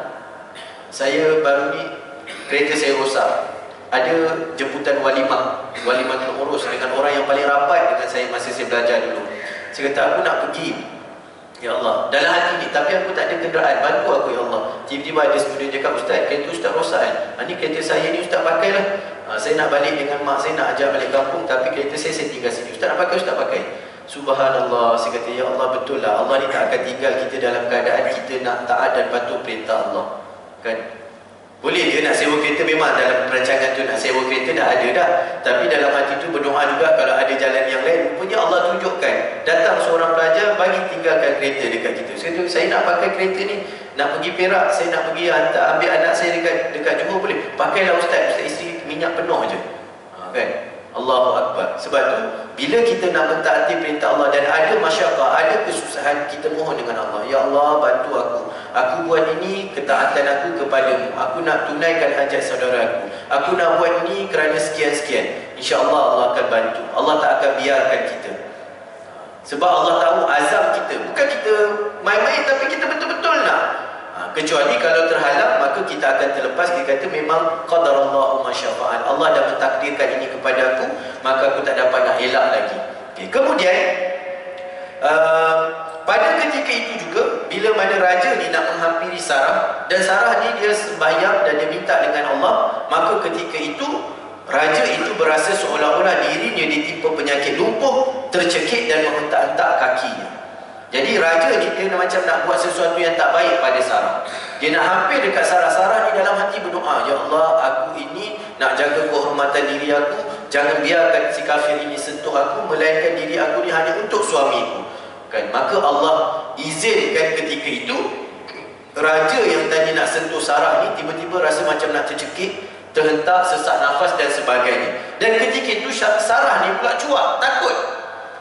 Saya baru ni kereta saya rosak. Ada jemputan walimah urus dengan orang yang paling rapat dengan saya masa saya belajar dulu. Saya kata aku nak pergi. Ya Allah, dalam hati ni, tapi aku tak ada kenderaan, bantu aku ya Allah. Tiba-tiba ada student cakap, Ustaz, kereta Ustaz rosak kan? Ni kereta saya ni Ustaz pakailah. Saya nak balik dengan mak saya, nak ajak balik kampung, tapi kereta saya tinggal sini. Ustaz nak pakai, Ustaz pakai. Subhanallah, saya kata ya Allah, betul lah. Allah ni tak akan tinggal kita dalam keadaan kita nak taat dan patuh perintah Allah. Kan? Boleh dia nak sewa kereta, memang dalam perancangan tu nak sewa kereta dah ada dah. Tapi dalam hati tu berdoa juga kalau ada jalan yang lain. Rupanya Allah tunjukkan. Datang seorang pelajar, bagi tinggalkan kereta dekat kita. Saya nak pakai kereta ni, nak pergi Perak, saya nak pergi hantar, ambil anak saya dekat Johor, boleh? Pakailah Ustaz isi minyak penuh je. Kan? Allahu Akbar. Sebab tu bila kita nak mentaati perintah Allah dan ada masyarakat, ada kesusahan, kita mohon dengan Allah. Ya Allah, bantu aku. Aku buat ini ketaatan aku kepadamu. Aku nak tunaikan hajat saudaraku. Aku nak buat ini kerana sekian-sekian. InsyaAllah Allah akan bantu. Allah tak akan biarkan kita. Sebab Allah tahu azam kita. Bukan kita main-main, tapi kita betul-betul nak. Kecuali kalau terhalang, maka kita akan terlepas. Kita kata memang qadarallahu ma syafa'al. Allah dah mentakdirkan ini kepada aku, maka aku tak dapat nak elak lagi. Kemudian pada ketika itu juga, bila mana raja ni nak menghampiri Sarah, dan Sarah ni dia sembahyang dan dia minta dengan Allah, maka ketika itu raja itu berasa seolah-olah dirinya ditimpa penyakit lumpuh, tercekik dan menghentak-hentak kakinya. Jadi raja ni dia macam nak buat sesuatu yang tak baik pada Sarah. Dia nak hampir dekat Sarah. Sarah ni dalam hati berdoa, ya Allah, aku ini nak jaga kehormatan diri aku. Jangan biarkan si kafir ini sentuh aku, melainkan diri aku ni hanya untuk suamiku. Kan? Maka Allah izinkan ketika itu raja yang tadi nak sentuh Sarah ni tiba-tiba rasa macam nak tercekik, terhentak, sesak nafas dan sebagainya. Dan ketika itu Sarah ni pula cuak, takut.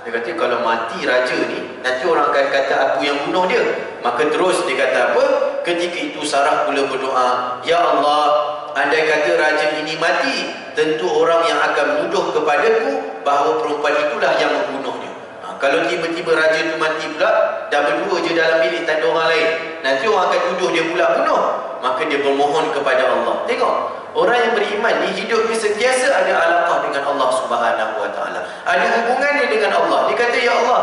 Dia kata kalau mati raja ni, nanti orang akan kata aku yang bunuh dia. Maka terus dia kata apa? Ketika itu Sarah pula berdoa, ya Allah, andai kata raja ini mati, tentu orang yang akan menuduh kepadaku bahawa perempuan itulah yang membunuhnya. Kalau tiba-tiba raja itu mati pula, dah berdua je dalam bilik, tak ada orang lain, nanti orang akan tuduh dia pula bunuh. Maka dia bermohon kepada Allah. Tengok, orang yang beriman ni hidupnya sentiasa ada alaqah dengan Allah Subhanahu Wa Taala. Ada hubungannya dengan Allah. Dia kata, ya Allah,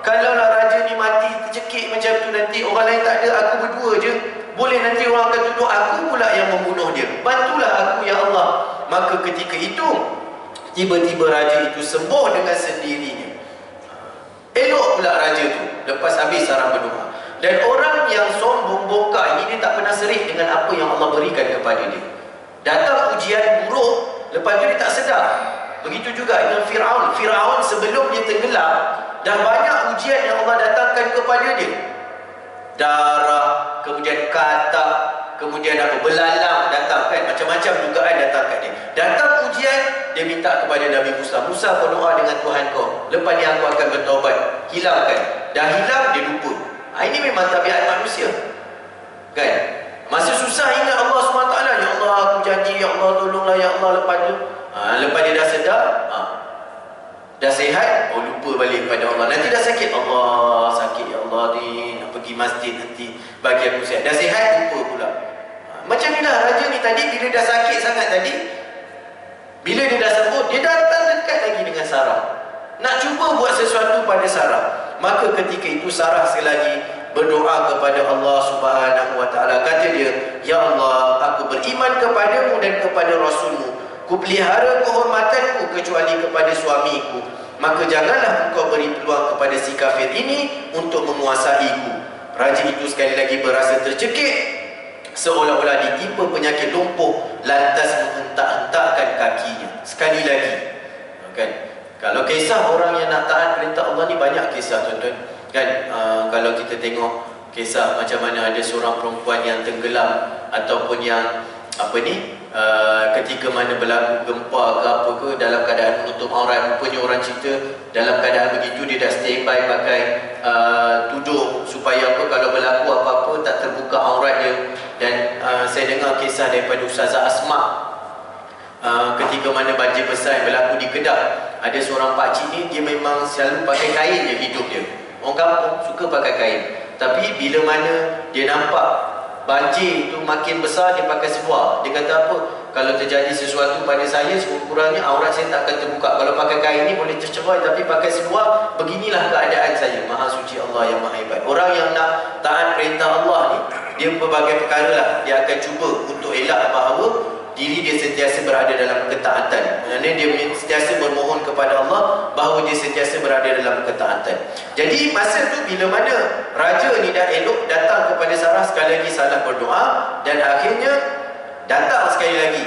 kalaulah raja ni mati tercekik macam tu, nanti orang lain tak ada, aku berdua je, boleh nanti orang akan tuduh aku pula yang membunuh dia. Bantulah aku ya Allah. Maka ketika itu tiba-tiba raja itu sembuh dengan sendirinya. Elok pula raja tu lepas habis Sarah berdoa. Dan orang yang sombong bongkak ini, dia tak pernah serih dengan apa yang Allah berikan kepada dia. Datang ujian buruk, lepas tu dia tak sedar. Begitu juga dengan Fir'aun. Fir'aun sebelum dia tenggelam, dah banyak ujian yang Allah datangkan kepada dia. Darah, kemudian katak, kemudian apa, belalang datang kan, macam-macam dugaan datang kat dia. Datang ujian, dia minta kepada Nabi Musa, Musa berdoa dengan Tuhan kau, lepas ni aku akan bertaubat, hilangkan. Dah hilang, dia lupa. Ini memang tabiat manusia kan. Masa susah ingat Allah SWT, ya Allah aku janji, ya Allah tolonglah ya Allah. Lepas tu lepas dia dah sedar, dah sihat, lupa balik pada Allah. Nanti dah sakit, Allah sakit ya Allah ni, nak pergi masjid nanti bagi aku sihat. Dah sihat, lupa pula. Macam ni lah raja ni tadi, bila dah sakit sangat tadi, bila dia dah sembuh, dia datang dekat lagi dengan Sarah, nak cuba buat sesuatu pada Sarah. Maka ketika itu Sarah sekali lagi berdoa kepada Allah Subhanahu wa taala. Kata dia, "Ya Allah, aku beriman kepadamu dan kepada Rasulmu. Ku pelihara kehormatanku kecuali kepada suamiku. Maka janganlah engkau beri peluang kepada si kafir ini untuk menguasaiku." Raja itu sekali lagi berasa tercekik, seolah-olah ditimpa penyakit lumpuh, lantas menghentak-hentakkan kakinya. Sekali lagi, kan? Kalau kisah orang yang nak taat perintah Allah ni banyak kisah, tuan-tuan. Kan? Kalau kita tengok kisah macam mana ada seorang perempuan yang tenggelam, ataupun yang ketika mana berlaku gempa ke apa ke, dalam keadaan menutup aurat. Rupanya orang cerita dalam keadaan begitu dia dah standby pakai tudung supaya kalau berlaku apa-apa tak terbuka aurat dia. Dan saya dengar kisah daripada Ustazah Asma, ketika mana banjir besar yang berlaku di Kedah. Ada seorang pakcik ni, dia memang selalu pakai kain je hidup dia. Orang kampung suka pakai kain. Tapi bila mana dia nampak banjir itu makin besar, dia pakai seluar. Dia kata apa? Kalau terjadi sesuatu pada saya, sekurang-kurangnya aurat saya tak akan terbuka. Kalau pakai kain ni boleh tercerai, tapi pakai seluar, beginilah keadaan saya. Maha suci Allah yang maha hebat. Orang yang nak taat perintah Allah ni, dia berbagai perkara lah dia akan cuba untuk elak bahawa diri dia sentiasa berada dalam ketaatan. Maksudnya dia sentiasa bermohon kepada Allah bahawa dia sentiasa berada dalam ketaatan. Jadi masa tu bila mana raja ni dah elok datang kepada Sarah, sekali lagi salah berdoa, dan akhirnya datang sekali lagi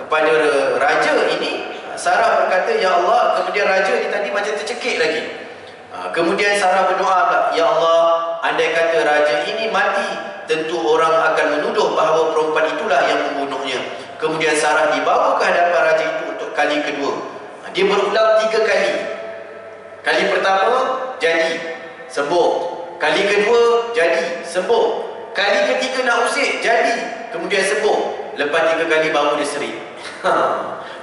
kepada raja ini. Sarah berkata, "Ya Allah." Kemudian raja ni tadi macam tercekik lagi. Kemudian Sarah berdoa pula, "Ya Allah, andai kata raja ini mati, tentu orang akan menuduh bahawa perempuan itulah yang membunuhnya." Kemudian Sarah dibawa ke hadapan raja itu untuk kali kedua. Dia berulang 3 kali. Kali pertama jadi, sembuh. Kali kedua jadi, sembuh. Kali ketiga nak usik, jadi, kemudian sembuh. Lepas 3 kali baru dia serik.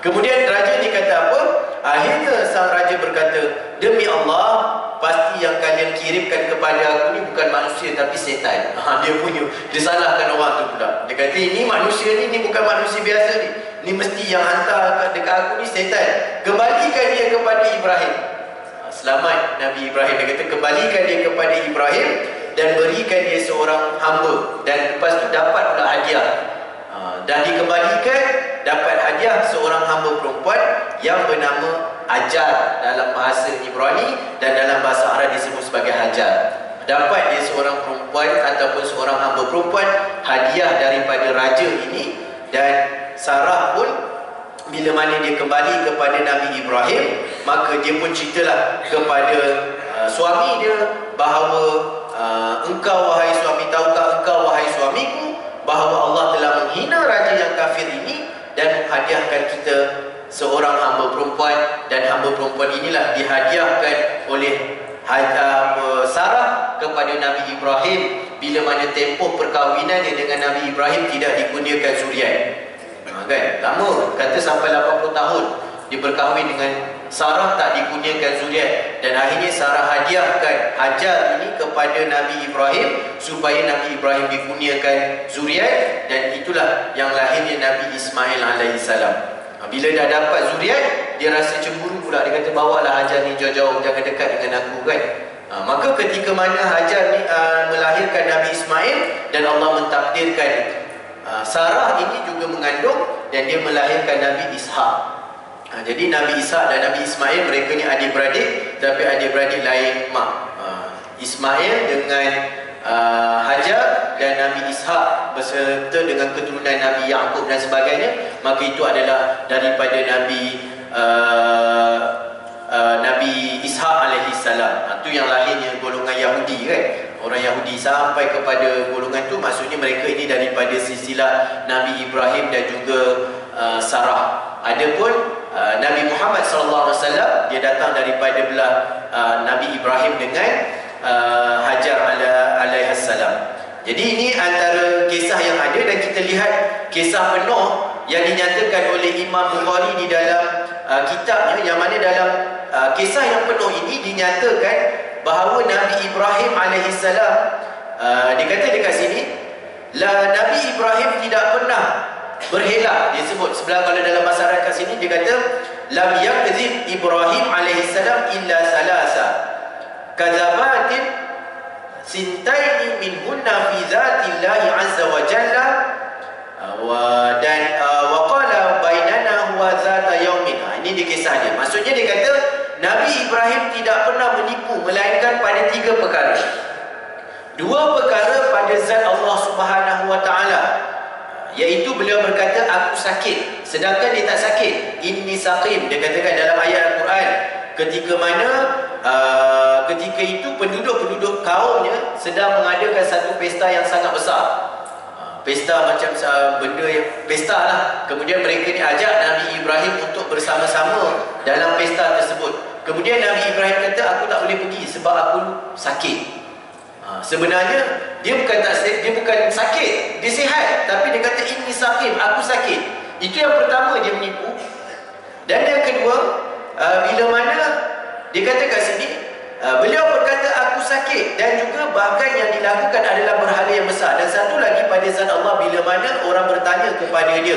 Kemudian raja ni kata apa? Akhirnya sang raja berkata, "Demi Allah, pasti yang kalian kirimkan kepada aku ni bukan manusia tapi setan." Dia salahkan orang tu pula. Dia kata, "Ini manusia ni bukan manusia biasa ni. Ni mesti yang hantar dekat aku ni setan. Kembalikan dia kepada Ibrahim." Selamat Nabi Ibrahim. Dia kata, kembalikan dia kepada Ibrahim dan berikan dia seorang hamba. Dan lepas tu dapat pula hadiah. Dan dikembalikan, dapat hadiah seorang hamba perempuan yang bernama Hajar dalam bahasa Ibrani, dan dalam bahasa Arab disebut sebagai Hajar. Dapat dia seorang perempuan ataupun seorang hamba perempuan, hadiah daripada raja ini. Dan Sarah pun bila mana dia kembali kepada Nabi Ibrahim, maka dia pun ceritalah kepada suami dia bahawa engkau wahai suami, tahukah engkau wahai suamiku bahawa Allah telah menghina raja yang kafir ini dan menghadiahkan kita seorang hamba perempuan, dan hamba perempuan inilah dihadiahkan oleh Sarah kepada Nabi Ibrahim bila mana tempoh perkahwinannya dengan Nabi Ibrahim tidak dikurniakan zuriat. Kan? Lama, kata sampai 80 tahun dia berkahwin dengan Sarah, tak dikurniakan zuriat. Dan akhirnya Sarah hadiahkan Hajar ini kepada Nabi Ibrahim supaya Nabi Ibrahim dikurniakan zuriat, dan itulah yang lahirnya Nabi Ismail alaihissalam. Bila dah dapat zuriat, dia rasa cemburu pula. Dia kata, "Bawalah Hajar ni jauh-jauh, jangan dekat dengan aku." Kan? Maka ketika mana Hajar ni melahirkan Nabi Ismail, dan Allah mentakdirkan Sarah ini juga mengandung, dan dia melahirkan Nabi Ishak. Jadi Nabi Ishak dan Nabi Ismail, mereka ni adik-beradik, tapi adik-beradik lain mak. Ismail dengan Hajar, dan Nabi Ishak beserta dengan keturunan Nabi Yaqub dan sebagainya, maka itu adalah daripada Nabi Ishak alaihissalam. Itu yang lahirnya golongan Yahudi, kan? Orang Yahudi sampai kepada golongan tu, maksudnya mereka ini daripada silsilah Nabi Ibrahim dan juga Sarah. Adapun Nabi Muhammad SAW, dia datang daripada belah Nabi Ibrahim dengan Hajar alaihissalam. Jadi ini antara kisah yang ada, dan kita lihat kisah penuh yang dinyatakan oleh Imam Bukhari di dalam kitabnya, yang mana dalam kisah yang penuh ini dinyatakan bahawa Nabi Ibrahim alaihissalam, dikata dekat sini, Nabi Ibrahim tidak pernah berhelak. Dia sebut sebelah, kalau dalam bahasa Arab kat sini dia kata, "Lam yakzib Ibrahim alaihissalam illa salasa." kadzabatin sintaini minhunna fi dzatillahi azza wa jalla wa qala bainana huwa dzata yaumin. Ini di kisah dia. Maksudnya dia kata Nabi Ibrahim tidak pernah menipu melainkan pada 3 perkara. 2 perkara pada zat Allah Subhanahu wa taala, iaitu beliau berkata aku sakit, sedangkan dia tak sakit. Inni saqim, dia katakan dalam ayat Al-Quran, ketika mana ketika itu penduduk-penduduk kaumnya sedang mengadakan satu pesta yang sangat besar. Pesta macam benda yang pesta lah. Kemudian mereka diajak Nabi Ibrahim untuk bersama-sama dalam pesta tersebut. Kemudian Nabi Ibrahim kata aku tak boleh pergi sebab aku sakit. Sebenarnya dia bukan sakit, dia sihat, tapi dia kata inni saqim, aku sakit. Itu yang pertama dia menipu. Dan yang kedua, bila mana dia kata kat sini, beliau berkata aku sakit, dan juga bahkan yang dilakukan adalah berhala yang besar. Dan satu lagi pada zat Allah, bila mana orang bertanya kepada dia,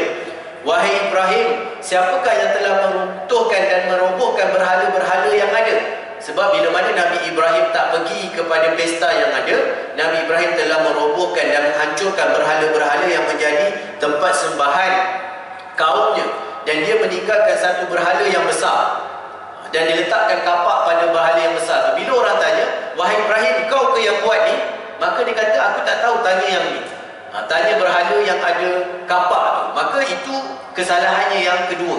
wahai Ibrahim, siapakah yang telah meruntuhkan dan merobohkan berhala-berhala yang ada? Sebab bila mana Nabi Ibrahim tak pergi kepada pesta yang ada, Nabi Ibrahim telah merobohkan dan menghancurkan berhala-berhala yang menjadi tempat sembahan kaumnya. Dan dia meninggalkan satu berhala yang besar dan diletakkan kapak pada berhala yang besar. Bila orang tanya, wahai Ibrahim, kau ke yang buat ni? Maka dia kata, aku tak tahu, tanya yang ni. Tanya berhala yang ada kapak tu. Maka itu kesalahannya yang kedua.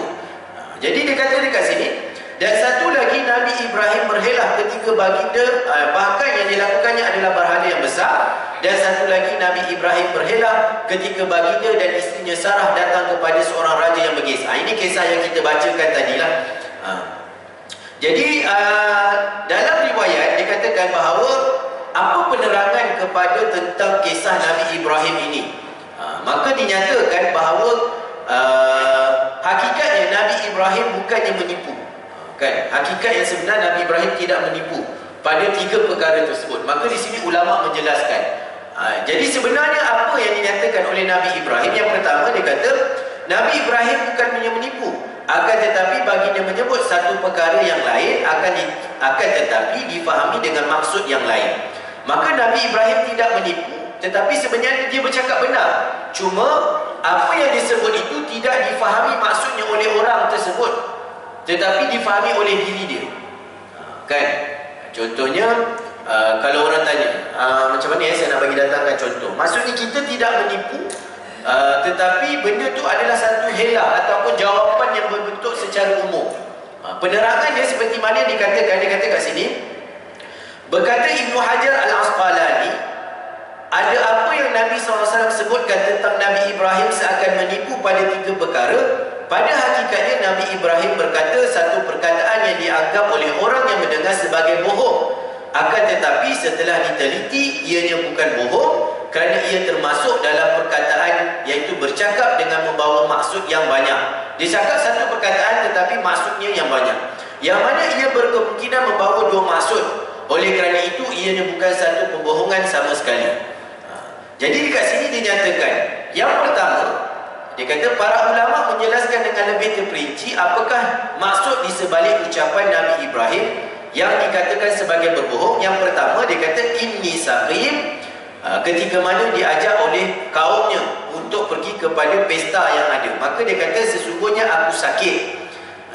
Jadi dia kata dekat sini, dan satu lagi Nabi Ibrahim berhelah ketika baginda, bahkan yang dilakukannya adalah berhala yang besar. Dan satu lagi Nabi Ibrahim berhelah ketika baginda dan isterinya Sarah datang kepada seorang raja yang bengis. Ini kisah yang kita bacakan tadilah. Jadi dalam riwayat dikatakan bahawa apa penerangan kepada tentang kisah Nabi Ibrahim ini? Maka dinyatakan bahawa hakikatnya Nabi Ibrahim bukannya menipu. Hakikat yang sebenar Nabi Ibrahim tidak menipu pada 3 perkara tersebut. Maka di sini ulama menjelaskan. Jadi sebenarnya apa yang dinyatakan oleh Nabi Ibrahim? Yang pertama dia kata Nabi Ibrahim bukan menipu, akan tetapi baginda menyebut satu perkara yang lain akan tetapi difahami dengan maksud yang lain. Maka Nabi Ibrahim tidak menipu, tetapi sebenarnya dia bercakap benar. Cuma apa yang disebut itu tidak difahami maksudnya oleh orang tersebut, tetapi difahami oleh diri dia. Kan? Contohnya kalau orang tanya macam mana saya nak bagi datangkan contoh. Maksudnya kita tidak menipu, tetapi benda tu adalah satu helah ataupun jawapan yang berbentuk secara umum. Penerangan dia seperti mana dikatakan, dia kata kat sini, berkata Ibnu Hajar Al-Asqalani, ada apa yang Nabi SAW sebutkan tentang Nabi Ibrahim seakan menipu pada 3 perkara. Pada hakikatnya Nabi Ibrahim berkata satu perkataan yang dianggap oleh orang yang mendengar sebagai bohong. Akan tetapi setelah diteliti, ianya bukan bohong, kerana ia termasuk dalam perkataan, iaitu bercakap dengan membawa maksud yang banyak. Dia cakap satu perkataan tetapi maksudnya yang banyak, yang mana ia berkemungkinan membawa 2 maksud. Oleh kerana itu ianya bukan satu pembohongan sama sekali. Jadi dekat sini dinyatakan, yang pertama dia kata para ulama menjelaskan dengan lebih terperinci apakah maksud di sebalik ucapan Nabi Ibrahim yang dikatakan sebagai berbohong. Yang pertama dia kata inni saqim, ketika mana diajak oleh kaumnya untuk pergi kepada pesta yang ada. Maka dia kata sesungguhnya aku sakit,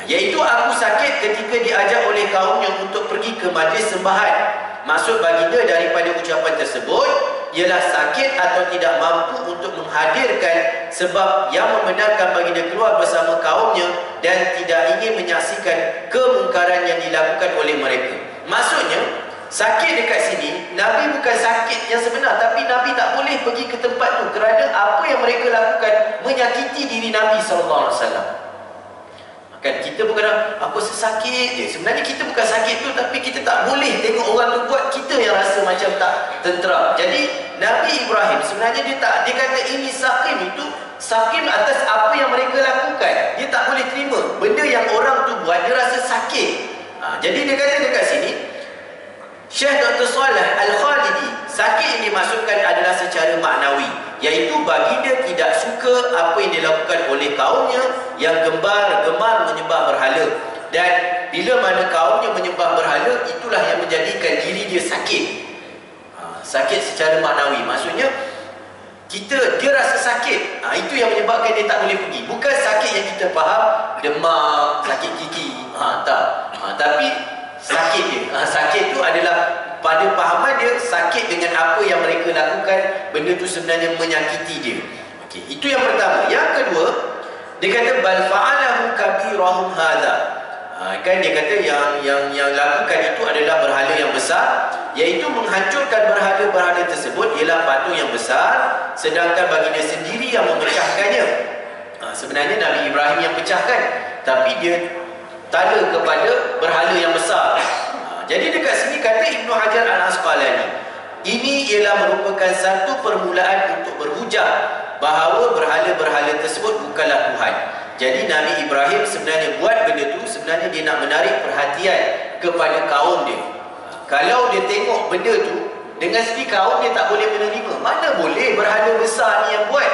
iaitu aku sakit ketika diajak oleh kaumnya untuk pergi ke majlis sembahan. Maksud baginda daripada ucapan tersebut ialah sakit atau tidak mampu untuk menghadirkan sebab yang membenarkan baginda keluar bersama kaumnya dan tidak ingin menyaksikan kemungkaran yang dilakukan oleh mereka. Maksudnya sakit dekat sini, Nabi bukan sakit yang sebenar, tapi Nabi tak boleh pergi ke tempat tu kerana apa yang mereka lakukan menyakiti diri Nabi SAW. Kan kita bukan aku sesakit je. Sebenarnya kita bukan sakit tu, tapi kita tak boleh tengok orang tu buat, kita yang rasa macam tak tentera. Jadi Nabi Ibrahim sebenarnya dia kata ini saqim, itu saqim atas apa yang mereka lakukan. Dia tak boleh terima benda yang orang tu buat, dia rasa sakit. Jadi dia kata dekat sini, Syekh Dr. Saleh Al-Khalidi, sakit yang dimaksudkan adalah secara maknawi, iaitu baginda tidak suka apa yang dilakukan oleh kaumnya yang gemar menyembah berhala. Dan bila mana kaumnya menyembah berhala, itulah yang menjadikan diri dia sakit. Sakit secara maknawi, maksudnya dia rasa sakit. Itu yang menyebabkan dia tak boleh pergi. Bukan sakit yang kita faham, demam, sakit gigi, tak. Tapi sakit dia, sakit tu adalah pada pahaman dia, sakit dengan apa yang mereka lakukan, benda tu sebenarnya menyakiti dia. Okey, itu yang pertama. Yang kedua, dia kata bal fa'alahu kabirahum hadza. Kan dia kata yang lakukan itu adalah berhala yang besar, iaitu menghancurkan berhala-berhala tersebut ialah patung yang besar, sedangkan bagi dia sendiri yang memecahkannya. Sebenarnya Nabi Ibrahim yang pecahkan, tapi dia tala kepada berhala yang besar. Jadi dekat sini kata Ibnu Hajar Al-Asqalani, ini ialah merupakan satu permulaan untuk berhujah bahawa berhala-berhala tersebut bukanlah Tuhan. Jadi Nabi Ibrahim sebenarnya buat benda tu, sebenarnya dia nak menarik perhatian kepada kaum dia. Kalau dia tengok benda tu, dengan segi kaum dia tak boleh menerima. Mana boleh berhala besar ni yang buat?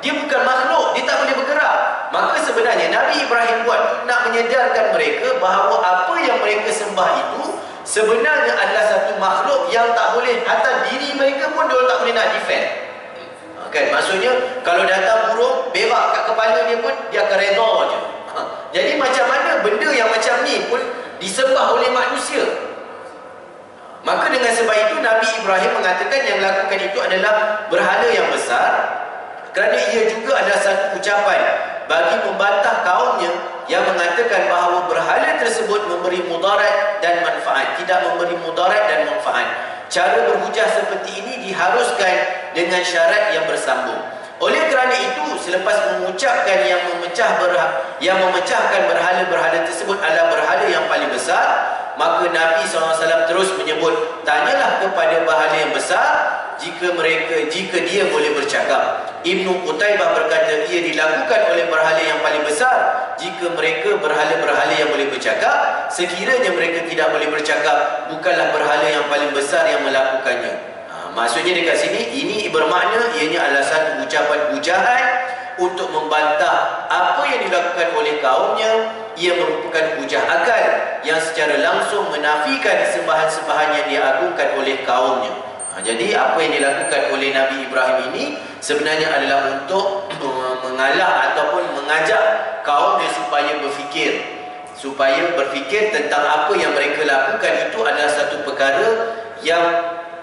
Dia bukan makhluk, dia tak boleh bergerak. Maka sebenarnya Nabi Ibrahim buat nak menyedarkan mereka bahawa apa yang mereka sembah itu sebenarnya adalah satu makhluk yang tak boleh, hatta diri mereka pun dia tak boleh nak defend. Kan, maksudnya kalau datang burung berak kat kepala dia pun dia akan redha je. Jadi macam mana benda yang macam ni pun disembah oleh manusia? Maka dengan sebab itu Nabi Ibrahim mengatakan yang melakukan itu adalah berhala yang besar, kerana ia juga adalah satu ucapan bagi membantah kaumnya yang mengatakan bahawa berhala tersebut memberi mudarat dan manfaat, tidak memberi mudarat dan manfaat. Cara berhujah seperti ini diharuskan dengan syarat yang bersambung. Oleh kerana itu, selepas mengucapkan yang memecahkan berhala-berhala tersebut adalah berhala yang paling besar, maka Nabi SAW terus menyebut, tanyalah kepada berhala yang besar jika dia boleh bercakap. Ibnu Qutaibah berkata, ia dilakukan oleh berhala yang paling besar jika mereka berhala-berhala yang boleh bercakap. Sekiranya mereka tidak boleh bercakap, bukanlah berhala yang paling besar yang melakukannya. Maksudnya dekat sini, ini bermakna ianya adalah satu ucapan hujahan untuk membantah apa yang dilakukan oleh kaumnya. Ia merupakan hujah akal yang secara langsung menafikan sembahan-sembahan yang diagungkan oleh kaumnya. Jadi apa yang dilakukan oleh Nabi Ibrahim ini sebenarnya adalah untuk mengalah ataupun mengajak kaum dia supaya berfikir tentang apa yang mereka lakukan itu adalah satu perkara yang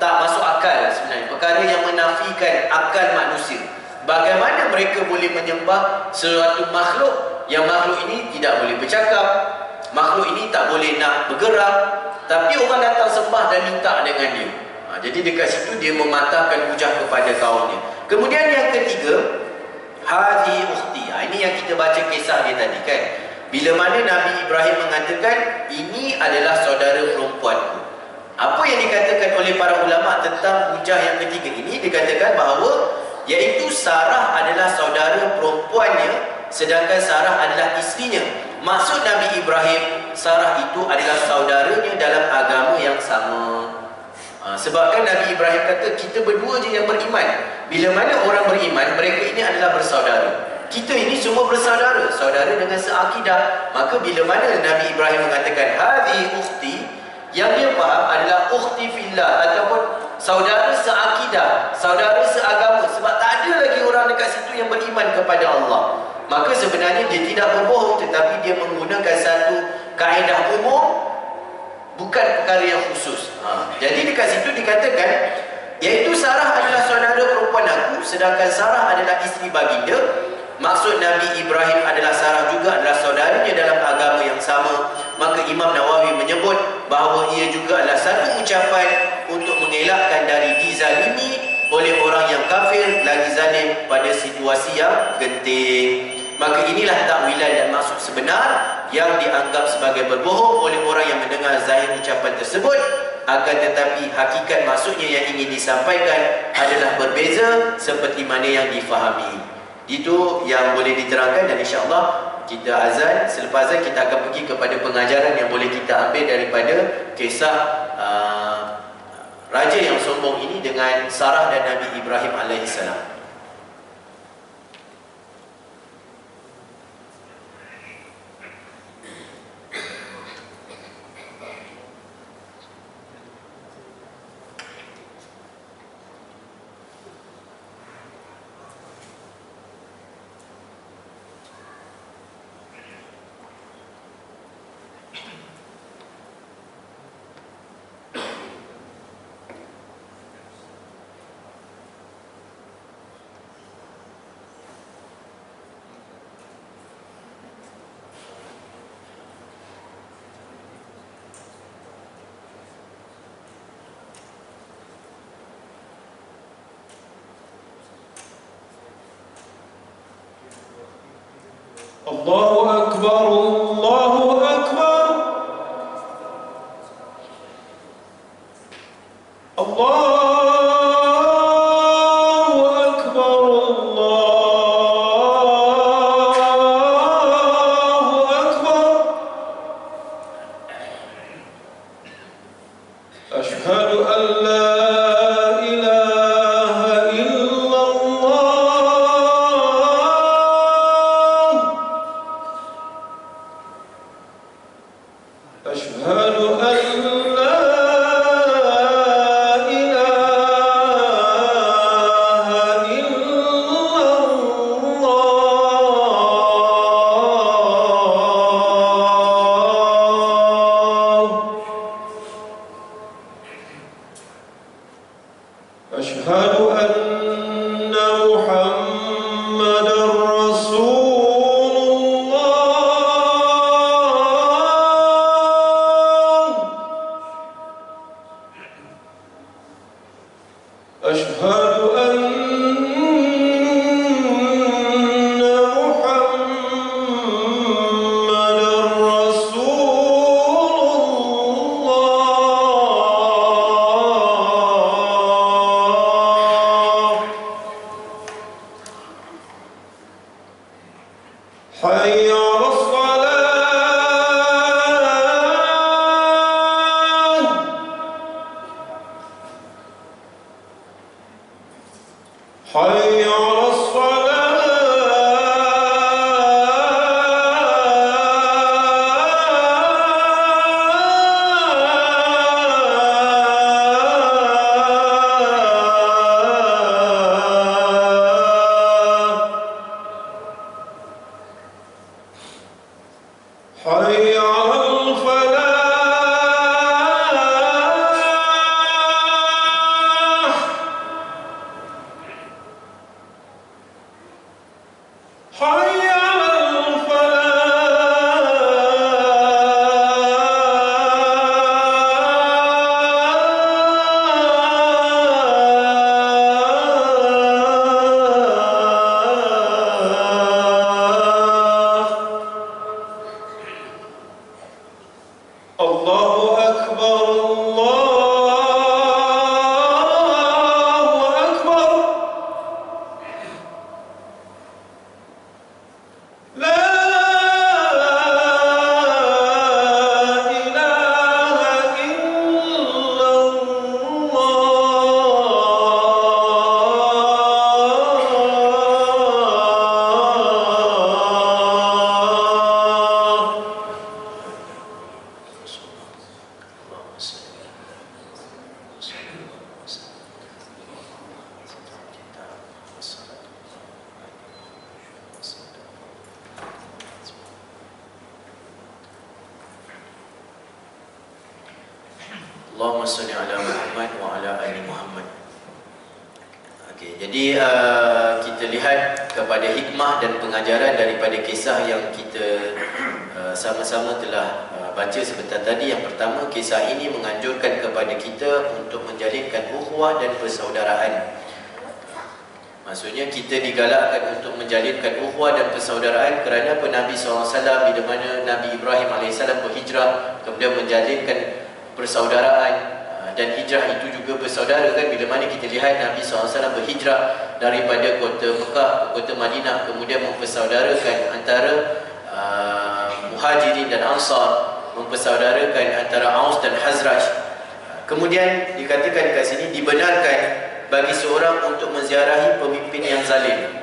tak masuk akal sebenarnya, perkara yang menafikan akal manusia. Bagaimana mereka boleh menyembah sesuatu makhluk yang makhluk ini tidak boleh bercakap, makhluk ini tak boleh nak bergerak, tapi orang datang sembah dan minta dengan dia. Jadi dekat situ dia mematahkan hujah kepada kaumnya. Kemudian yang ketiga, hadhi ukhti. Ini yang kita baca kisah dia tadi kan. Bila mana Nabi Ibrahim mengatakan ini adalah saudara perempuanku. Apa yang dikatakan oleh para ulama tentang hujah yang ketiga ini, dikatakan bahawa iaitu Sarah adalah saudara perempuannya, sedangkan Sarah adalah isterinya. Maksud Nabi Ibrahim, Sarah itu adalah saudaranya dalam agama yang sama. Sebabkan Nabi Ibrahim kata kita berdua je yang beriman. Bila mana orang beriman, mereka ini adalah bersaudara. Kita ini semua bersaudara, saudara dengan seakidah. Maka bila mana Nabi Ibrahim mengatakan hadhi ukhti, yang dia faham adalah ukhti fillah ataupun saudara seakidah, saudara seagama. Sebab tak ada lagi orang dekat situ yang beriman kepada Allah. Maka sebenarnya dia tidak berbohong, tetapi dia menggunakan satu kaedah umum, bukan perkara yang khusus. Jadi dekat situ dikatakan iaitu Sarah adalah saudara perempuan aku, sedangkan Sarah adalah isteri baginda. Maksud Nabi Ibrahim adalah Sarah juga adalah saudaranya dalam agama yang sama. Maka Imam Nawawi menyebut bahawa ia juga adalah satu ucapan untuk mengelakkan dari dizalimi oleh orang yang kafir lagi zalim pada situasi yang genting. Maka inilah takwilan dan maksud sebenar yang dianggap sebagai berbohong oleh orang yang mendengar zahir ucapan tersebut. Akan tetapi hakikat maksudnya yang ingin disampaikan adalah berbeza seperti mana yang difahami. Itu yang boleh diterangkan, dan insya-Allah kita azan, selepas azan kita akan pergi kepada pengajaran yang boleh kita ambil daripada kisah raja yang sombong ini dengan Sarah dan Nabi Ibrahim alaihissalam. Allahu Akbar, Allahu Akbar. Allahu Akbar, Allahu Akbar. Ashhadu an la ilaha illallah. Ashhadu an la أشهد أن محمدًا رسول الله. أشهد أن محمدًا رسول الله. حي على الصلاة. حي على الصلاة. حي على الفلاح. حي على الفلاح. الله أكبر، الله أكبر. لا إله إلا الله. Allahumma salli ala Muhammad wa ala ali Muhammad. Okey, jadi kita lihat kepada hikmah dan pengajaran daripada kisah yang kita sama-sama telah baca sebentar tadi. Yang pertama, kisah ini menganjurkan kepada kita untuk menjalinkan ukhuwah dan persaudaraan. Maksudnya kita digalakkan untuk menjalinkan ukhuwah dan persaudaraan kerana Nabi SAW bila mana Nabi Ibrahim AS berhijrah kemudian menjalinkan persaudaraan, dan hijrah itu juga bersaudara kan. Bila mana kita lihat Nabi SAW berhijrah daripada kota Mekah ke kota Madinah, kemudian mempersaudarakan antara Muhajirin dan Ansar, mempersaudarakan antara Aus dan Hazraj. Kemudian dikatakan dekat sini dibenarkan bagi seorang untuk menziarahi pemimpin yang zalim.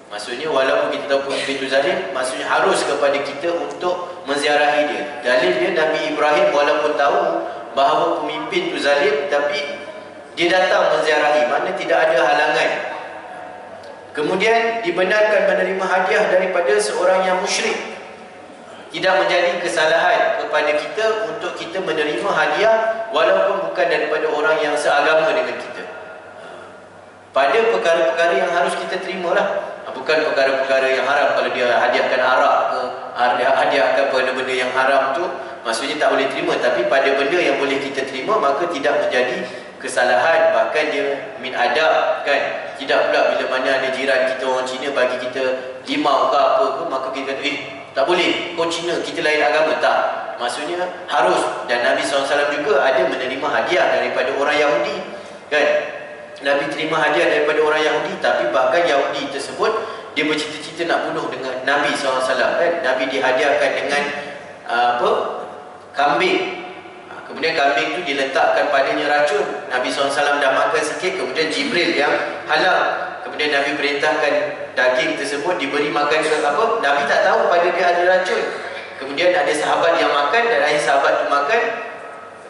Maksudnya walaupun kita tahu pemimpin itu zalim, maksudnya harus kepada kita untuk menziarahi dia. Dalil dia Nabi Ibrahim walaupun tahu bahawa pemimpin itu zalim, tapi dia datang menziarahi, mana tidak ada halangan. Kemudian dibenarkan menerima hadiah daripada seorang yang musyrik. Tidak menjadi kesalahan kepada kita untuk kita menerima hadiah walaupun bukan daripada orang yang seagama dengan kita. Pada perkara-perkara yang harus kita terimalah. Bukan perkara-perkara yang haram. Kalau dia hadiahkan arak ke, hadiahkan benda-benda yang haram tu, maksudnya tak boleh terima. Tapi pada benda yang boleh kita terima, maka tidak menjadi kesalahan. Bahkan dia min adab kan. Tidak pula bila mana ada jiran kita orang Cina bagi kita limau ke apa ke, maka kita kata, tak boleh, kau Cina, kita lain agama. Tak, maksudnya harus. Dan Nabi SAW juga ada menerima hadiah daripada orang Yahudi, kan? Nabi terima hadiah daripada orang Yahudi, tapi bahkan Yahudi tersebut dia bercita-cita nak bunuh dengan Nabi SAW, kan? Nabi dihadiahkan dengan kambing. Kemudian kambing tu diletakkan padanya racun. Nabi SAW dah makan sikit, kemudian Jibril yang halang. Kemudian Nabi perintahkan daging tersebut diberi makan ke apa? Nabi tak tahu pada dia ada racun. Kemudian ada sahabat yang makan dan akhir sahabat tu makan,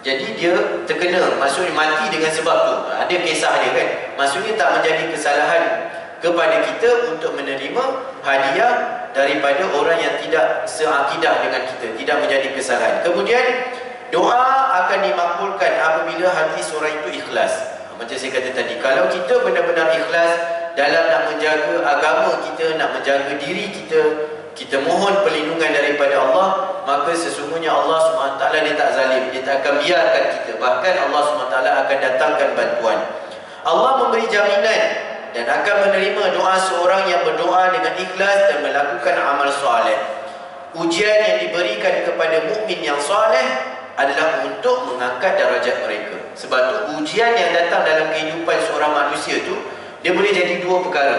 jadi dia terkena, maksudnya mati dengan sebab tu. Ada kisah dia, kan? Maksudnya tak menjadi kesalahan kepada kita untuk menerima hadiah daripada orang yang tidak seakidah dengan kita. Tidak menjadi kesalahan. Kemudian doa akan dimakbulkan apabila hati seorang itu ikhlas. Macam saya kata tadi, kalau kita benar-benar ikhlas dalam nak menjaga agama kita, nak menjaga diri kita, kita mohon perlindungan daripada Allah, maka sesungguhnya Allah SWT dia tak zalim, dia tak akan biarkan kita. Bahkan Allah SWT akan datangkan bantuan. Allah memberi jaminan dan akan menerima doa seorang yang berdoa dengan ikhlas dan melakukan amal soleh. Ujian yang diberikan kepada mukmin yang soleh adalah untuk mengangkat darajat mereka. Sebab tu ujian yang datang dalam kehidupan seorang manusia tu, dia boleh jadi dua perkara.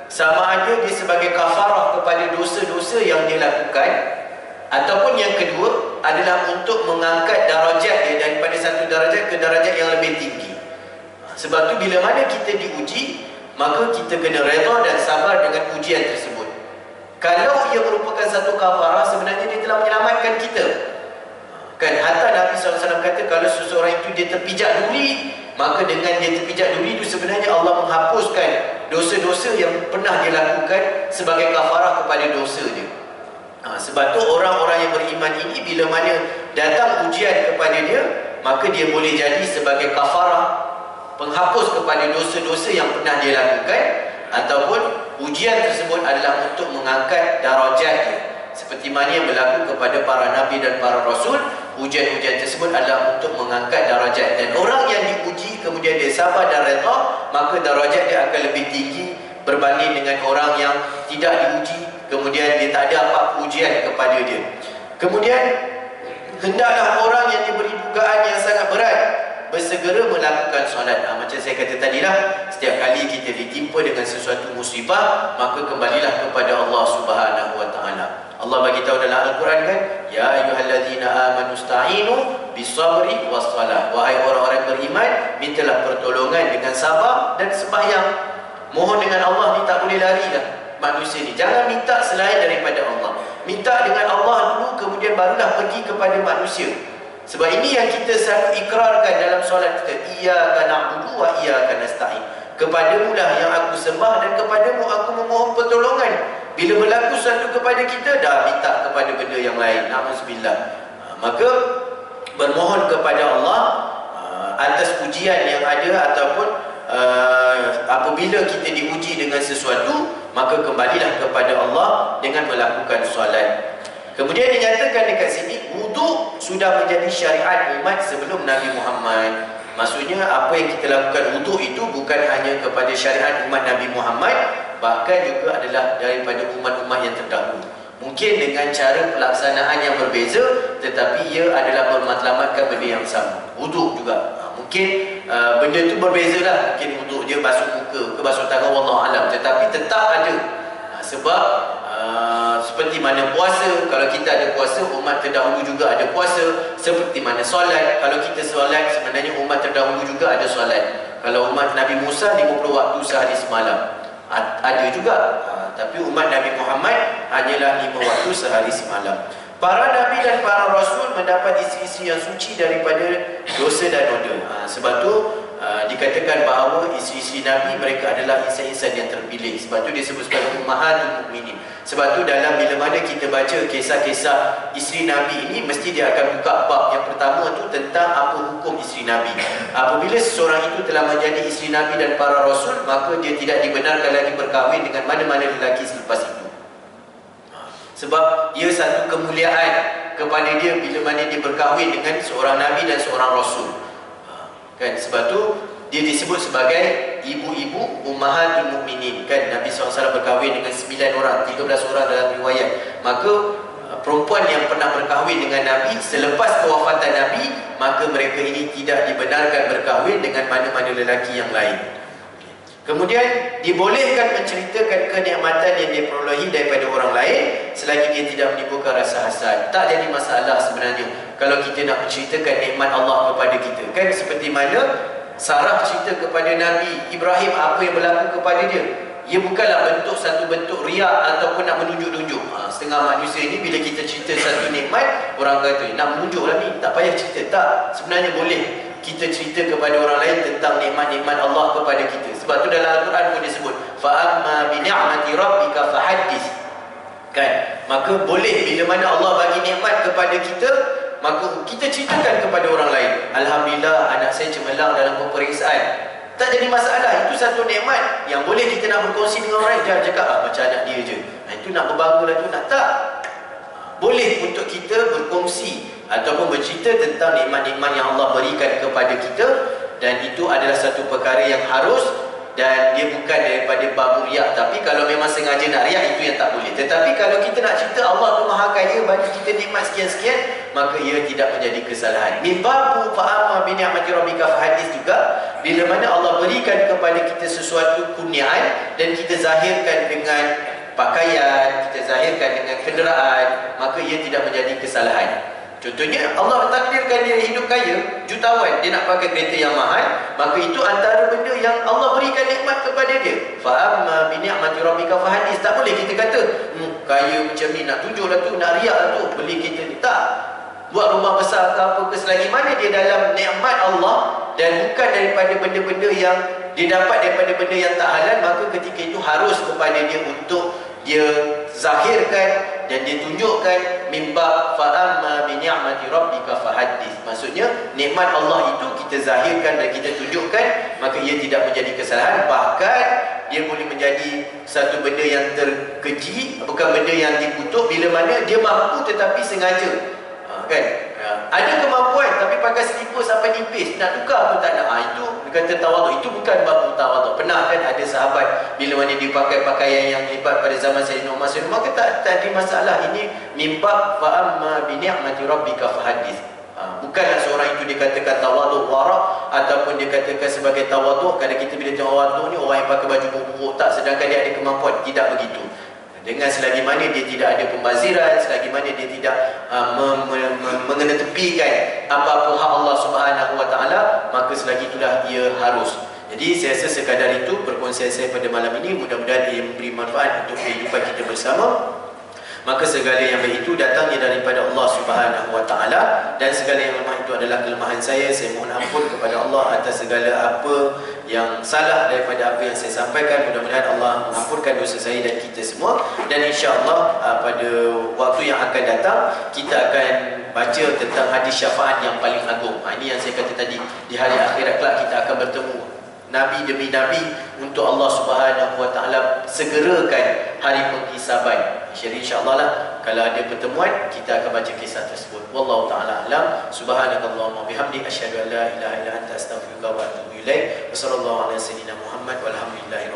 Sama ada dia sebagai kafarah kepada dosa-dosa yang dia lakukan, ataupun yang kedua adalah untuk mengangkat darajat dia daripada satu darajat ke darajat yang lebih tinggi. Sebab tu bila mana kita diuji, maka kita kena redha dan sabar dengan ujian tersebut. Kalau ia merupakan satu kafarah, sebenarnya dia telah menyelamatkan kita, kan? Hatta Nabi SAW kata, kalau seseorang itu dia terpijak duri, maka dengan dia terpijak duri itu sebenarnya Allah menghapuskan dosa-dosa yang pernah dia lakukan sebagai kafarah kepada dosa dia. Sebab tu orang-orang yang beriman ini, bila mana datang ujian kepada dia, maka dia boleh jadi sebagai kafarah, penghapus kepada dosa-dosa yang pernah dia lakukan, ataupun ujian tersebut adalah untuk mengangkat darajat dia. Seperti mana yang berlaku kepada para nabi dan para rasul, ujian-ujian tersebut adalah untuk mengangkat darajat. Dan orang yang diuji kemudian dia sabar dan redha, maka darajat dia akan lebih tinggi berbanding dengan orang yang tidak diuji, kemudian dia tak ada apa ujian kepada dia. Kemudian hendaklah orang yang diberi dugaan yang sangat berat bersegera melakukan solat. Macam saya kata tadilah, setiap kali kita ditimpa dengan sesuatu musibah, maka kembalilah kepada Allah Subhanahu Wa Taala. Allah bagi tahu dalam Al-Quran, kan, ya ayyuhallazina amanu sta'inu bisabri wassalah. Wahai orang-orang beriman, mintalah pertolongan dengan sabar dan sembahyang. Mohon dengan Allah ni, tak boleh lari dah manusia ni. Jangan minta selain daripada Allah. Minta dengan Allah dulu, kemudian barulah pergi kepada manusia. Sebab ini yang kita selalu ikrarkan dalam solat kita, iyyaka na'budu wa iyyaka nasta'in. Kepadamu lah yang aku sembah dan kepadamu aku memohon pertolongan. Bila berlaku sesuatu kepada kita, dah minta kepada benda yang lain. Na'udzubillah. Maka bermohon kepada Allah atas ujian yang ada, ataupun apabila kita diuji dengan sesuatu, maka kembalilah kepada Allah dengan melakukan solat. Kemudian dinyatakan dekat sini, wuduk sudah menjadi syariat umat sebelum Nabi Muhammad. Maksudnya apa yang kita lakukan wuduk itu bukan hanya kepada syariat umat Nabi Muhammad, bahkan juga adalah daripada umat-umat yang terdahulu. Mungkin dengan cara pelaksanaan yang berbeza, tetapi ia adalah bermatlamatkan benda yang sama. Wuduk juga mungkin benda itu berbeza lah. Mungkin wuduk dia basuh muka ke basuh tangan, wallahualam, tetapi tetap ada. Sebab seperti mana puasa, kalau kita ada puasa, umat terdahulu juga ada puasa. Seperti mana solat, kalau kita solat, sebenarnya umat terdahulu juga ada solat. Kalau umat Nabi Musa 50 waktu sehari semalam, ada juga. Tapi umat Nabi Muhammad hanyalah 5 waktu sehari semalam. Para Nabi dan para Rasul mendapat isi-isi yang suci daripada dosa dan noda. Sebab tu dikatakan bahawa isi-isi Nabi mereka adalah insan-insan yang terpilih. Sebab tu disebut sebagai ummahatul mukminin. Sebab tu dalam bila mana kita baca kisah-kisah isteri Nabi ini, mesti dia akan buka bab yang pertama tu tentang apa hukum isteri Nabi. Apabila seseorang itu telah menjadi isteri Nabi dan para Rasul, maka dia tidak dibenarkan lagi berkahwin dengan mana-mana lelaki selepas itu. Sebab ia satu kemuliaan kepada dia bila mana dia berkahwin dengan seorang Nabi dan seorang Rasul. Kan? Sebab tu dia disebut sebagai ibu-ibu ummahatul mukminin kan. Nabi SAW berkahwin dengan 9 orang, 13 orang dalam riwayat. Maka perempuan yang pernah berkahwin dengan Nabi selepas kewafatan Nabi, maka mereka ini tidak dibenarkan berkahwin dengan mana-mana lelaki yang lain. Kemudian dibolehkan menceritakan kenikmatan yang dia perolehi daripada orang lain selagi dia tidak menimbulkan rasa hasad. Tak jadi masalah sebenarnya kalau kita nak menceritakan nikmat Allah kepada kita. Kan seperti mana Sarah cerita kepada Nabi Ibrahim apa yang berlaku kepada dia. Ia bukanlah satu bentuk riak ataupun nak menunjuk-nunjuk. Setengah manusia ini bila kita cerita satu nikmat, orang kata nak menunjuk lah ni, tak payah cerita. Tak, sebenarnya boleh kita cerita kepada orang lain tentang nikmat-nikmat Allah kepada kita. Sebab tu dalam Al-Quran pun disebut fa'amma bini'mati rabbika fahaddis. Kan? Maka boleh bila mana Allah bagi nikmat kepada kita, maka kita ceritakan kepada orang lain. Alhamdulillah anak saya cemerlang dalam peperiksaan. Tak jadi masalah, itu satu nikmat yang boleh kita nak berkongsi dengan orang lain. Jangan cakap macam anak dia je, itu nak berbangga lah tu, nak tak. Boleh untuk kita berkongsi ataupun bercerita tentang nikmat-nikmat yang Allah berikan kepada kita, dan itu adalah satu perkara yang harus, dan dia bukan daripada bab riak. Tapi kalau memang sengaja nak riak, itu yang tak boleh. Tetapi kalau kita nak cerita Allah tu maha kaya, bagi kita nikmat sekian-sekian, maka ia tidak menjadi kesalahan. Min babu fa'amma bi ni'mati rabbika fahadis juga, bila mana Allah berikan kepada kita sesuatu kurniaan dan kita zahirkan dengan pakaian, kita zahirkan dengan kenderaan, maka ia tidak menjadi kesalahan. Contohnya Allah takdirkan dia hidup kaya, jutawan, dia nak pakai kereta yang mahal, maka itu antara benda yang Allah berikan nikmat kepada dia. Fa'amma bi ni'mati rabbika fahadis. Tak boleh kita kata kaya macam ni, nak tunjuklah tu, nak riak lah tu, beli kereta ni. Tak. Buat rumah besar ke apa ke, selagi mana dia dalam nikmat Allah dan bukan daripada benda-benda yang dia dapat daripada benda yang tak halal, maka ketika itu harus kepada dia untuk dia zahirkan dan dia tunjukkan mimba fa'amma bi ni'mati rabbika fahaddis. Maksudnya nikmat Allah itu kita zahirkan dan kita tunjukkan, maka ia tidak menjadi kesalahan, bahkan dia boleh menjadi satu benda yang terkeji, bukan benda yang dikutuk bila mana dia mampu tetapi sengaja. Kan? Ada kemampuan tapi pakai selipar sampai nipis, nak tukar pun tak nak. Itu dia kata tawaduk. Itu bukan bab tawaduk. Pernah kan ada sahabat bila mana dia pakai pakaian yang hebat pada zaman Sayyidina Umar, maka tak ada masalah. Ini mimba fa'amma bi ni'mati rabbika fahadis. Bukanlah seorang itu dikatakan tawaduk warak ataupun dia katakan sebagai tawaduk. Kadang kita bila tengok tawaduk ni orang yang pakai baju buruk, tak, sedangkan dia ada kemampuan. Tidak begitu. Dengan selagi mana dia tidak ada pembaziran, selagi mana dia tidak mengenetepikan apa-apa hak Allah Subhanahu Wa Taala, maka selagi itulah ia harus. Jadi saya rasa sekadar itu perkongsian saya pada malam ini, mudah-mudahan ia memberi manfaat untuk kehidupan kita bersama. Maka segala yang baik itu datangnya daripada Allah Subhanahu Wa Taala, dan segala yang lemah itu adalah kelemahan saya. Saya mohon ampun kepada Allah atas segala apa yang salah daripada apa yang saya sampaikan. Mudah-mudahan Allah mengampunkan dosa saya dan kita semua. Dan insya-Allah pada waktu yang akan datang kita akan baca tentang hadis syafaat yang paling agung. Ini yang saya kata tadi, di hari akhirat kelak kita akan bertemu Nabi demi Nabi untuk Allah Subhanahu Wa Taala segerakan hari penghisaban. Jadi insya-Allah lah kalau ada pertemuan kita akan baca kisah tersebut. Wallahu taala alam. Subhanakallahumma bihamdika asyhadu an la ilaha illa anta astaghfiruka wa atubu ilaik. Wassallallahu ala sayyidina Muhammad walhamdulillahi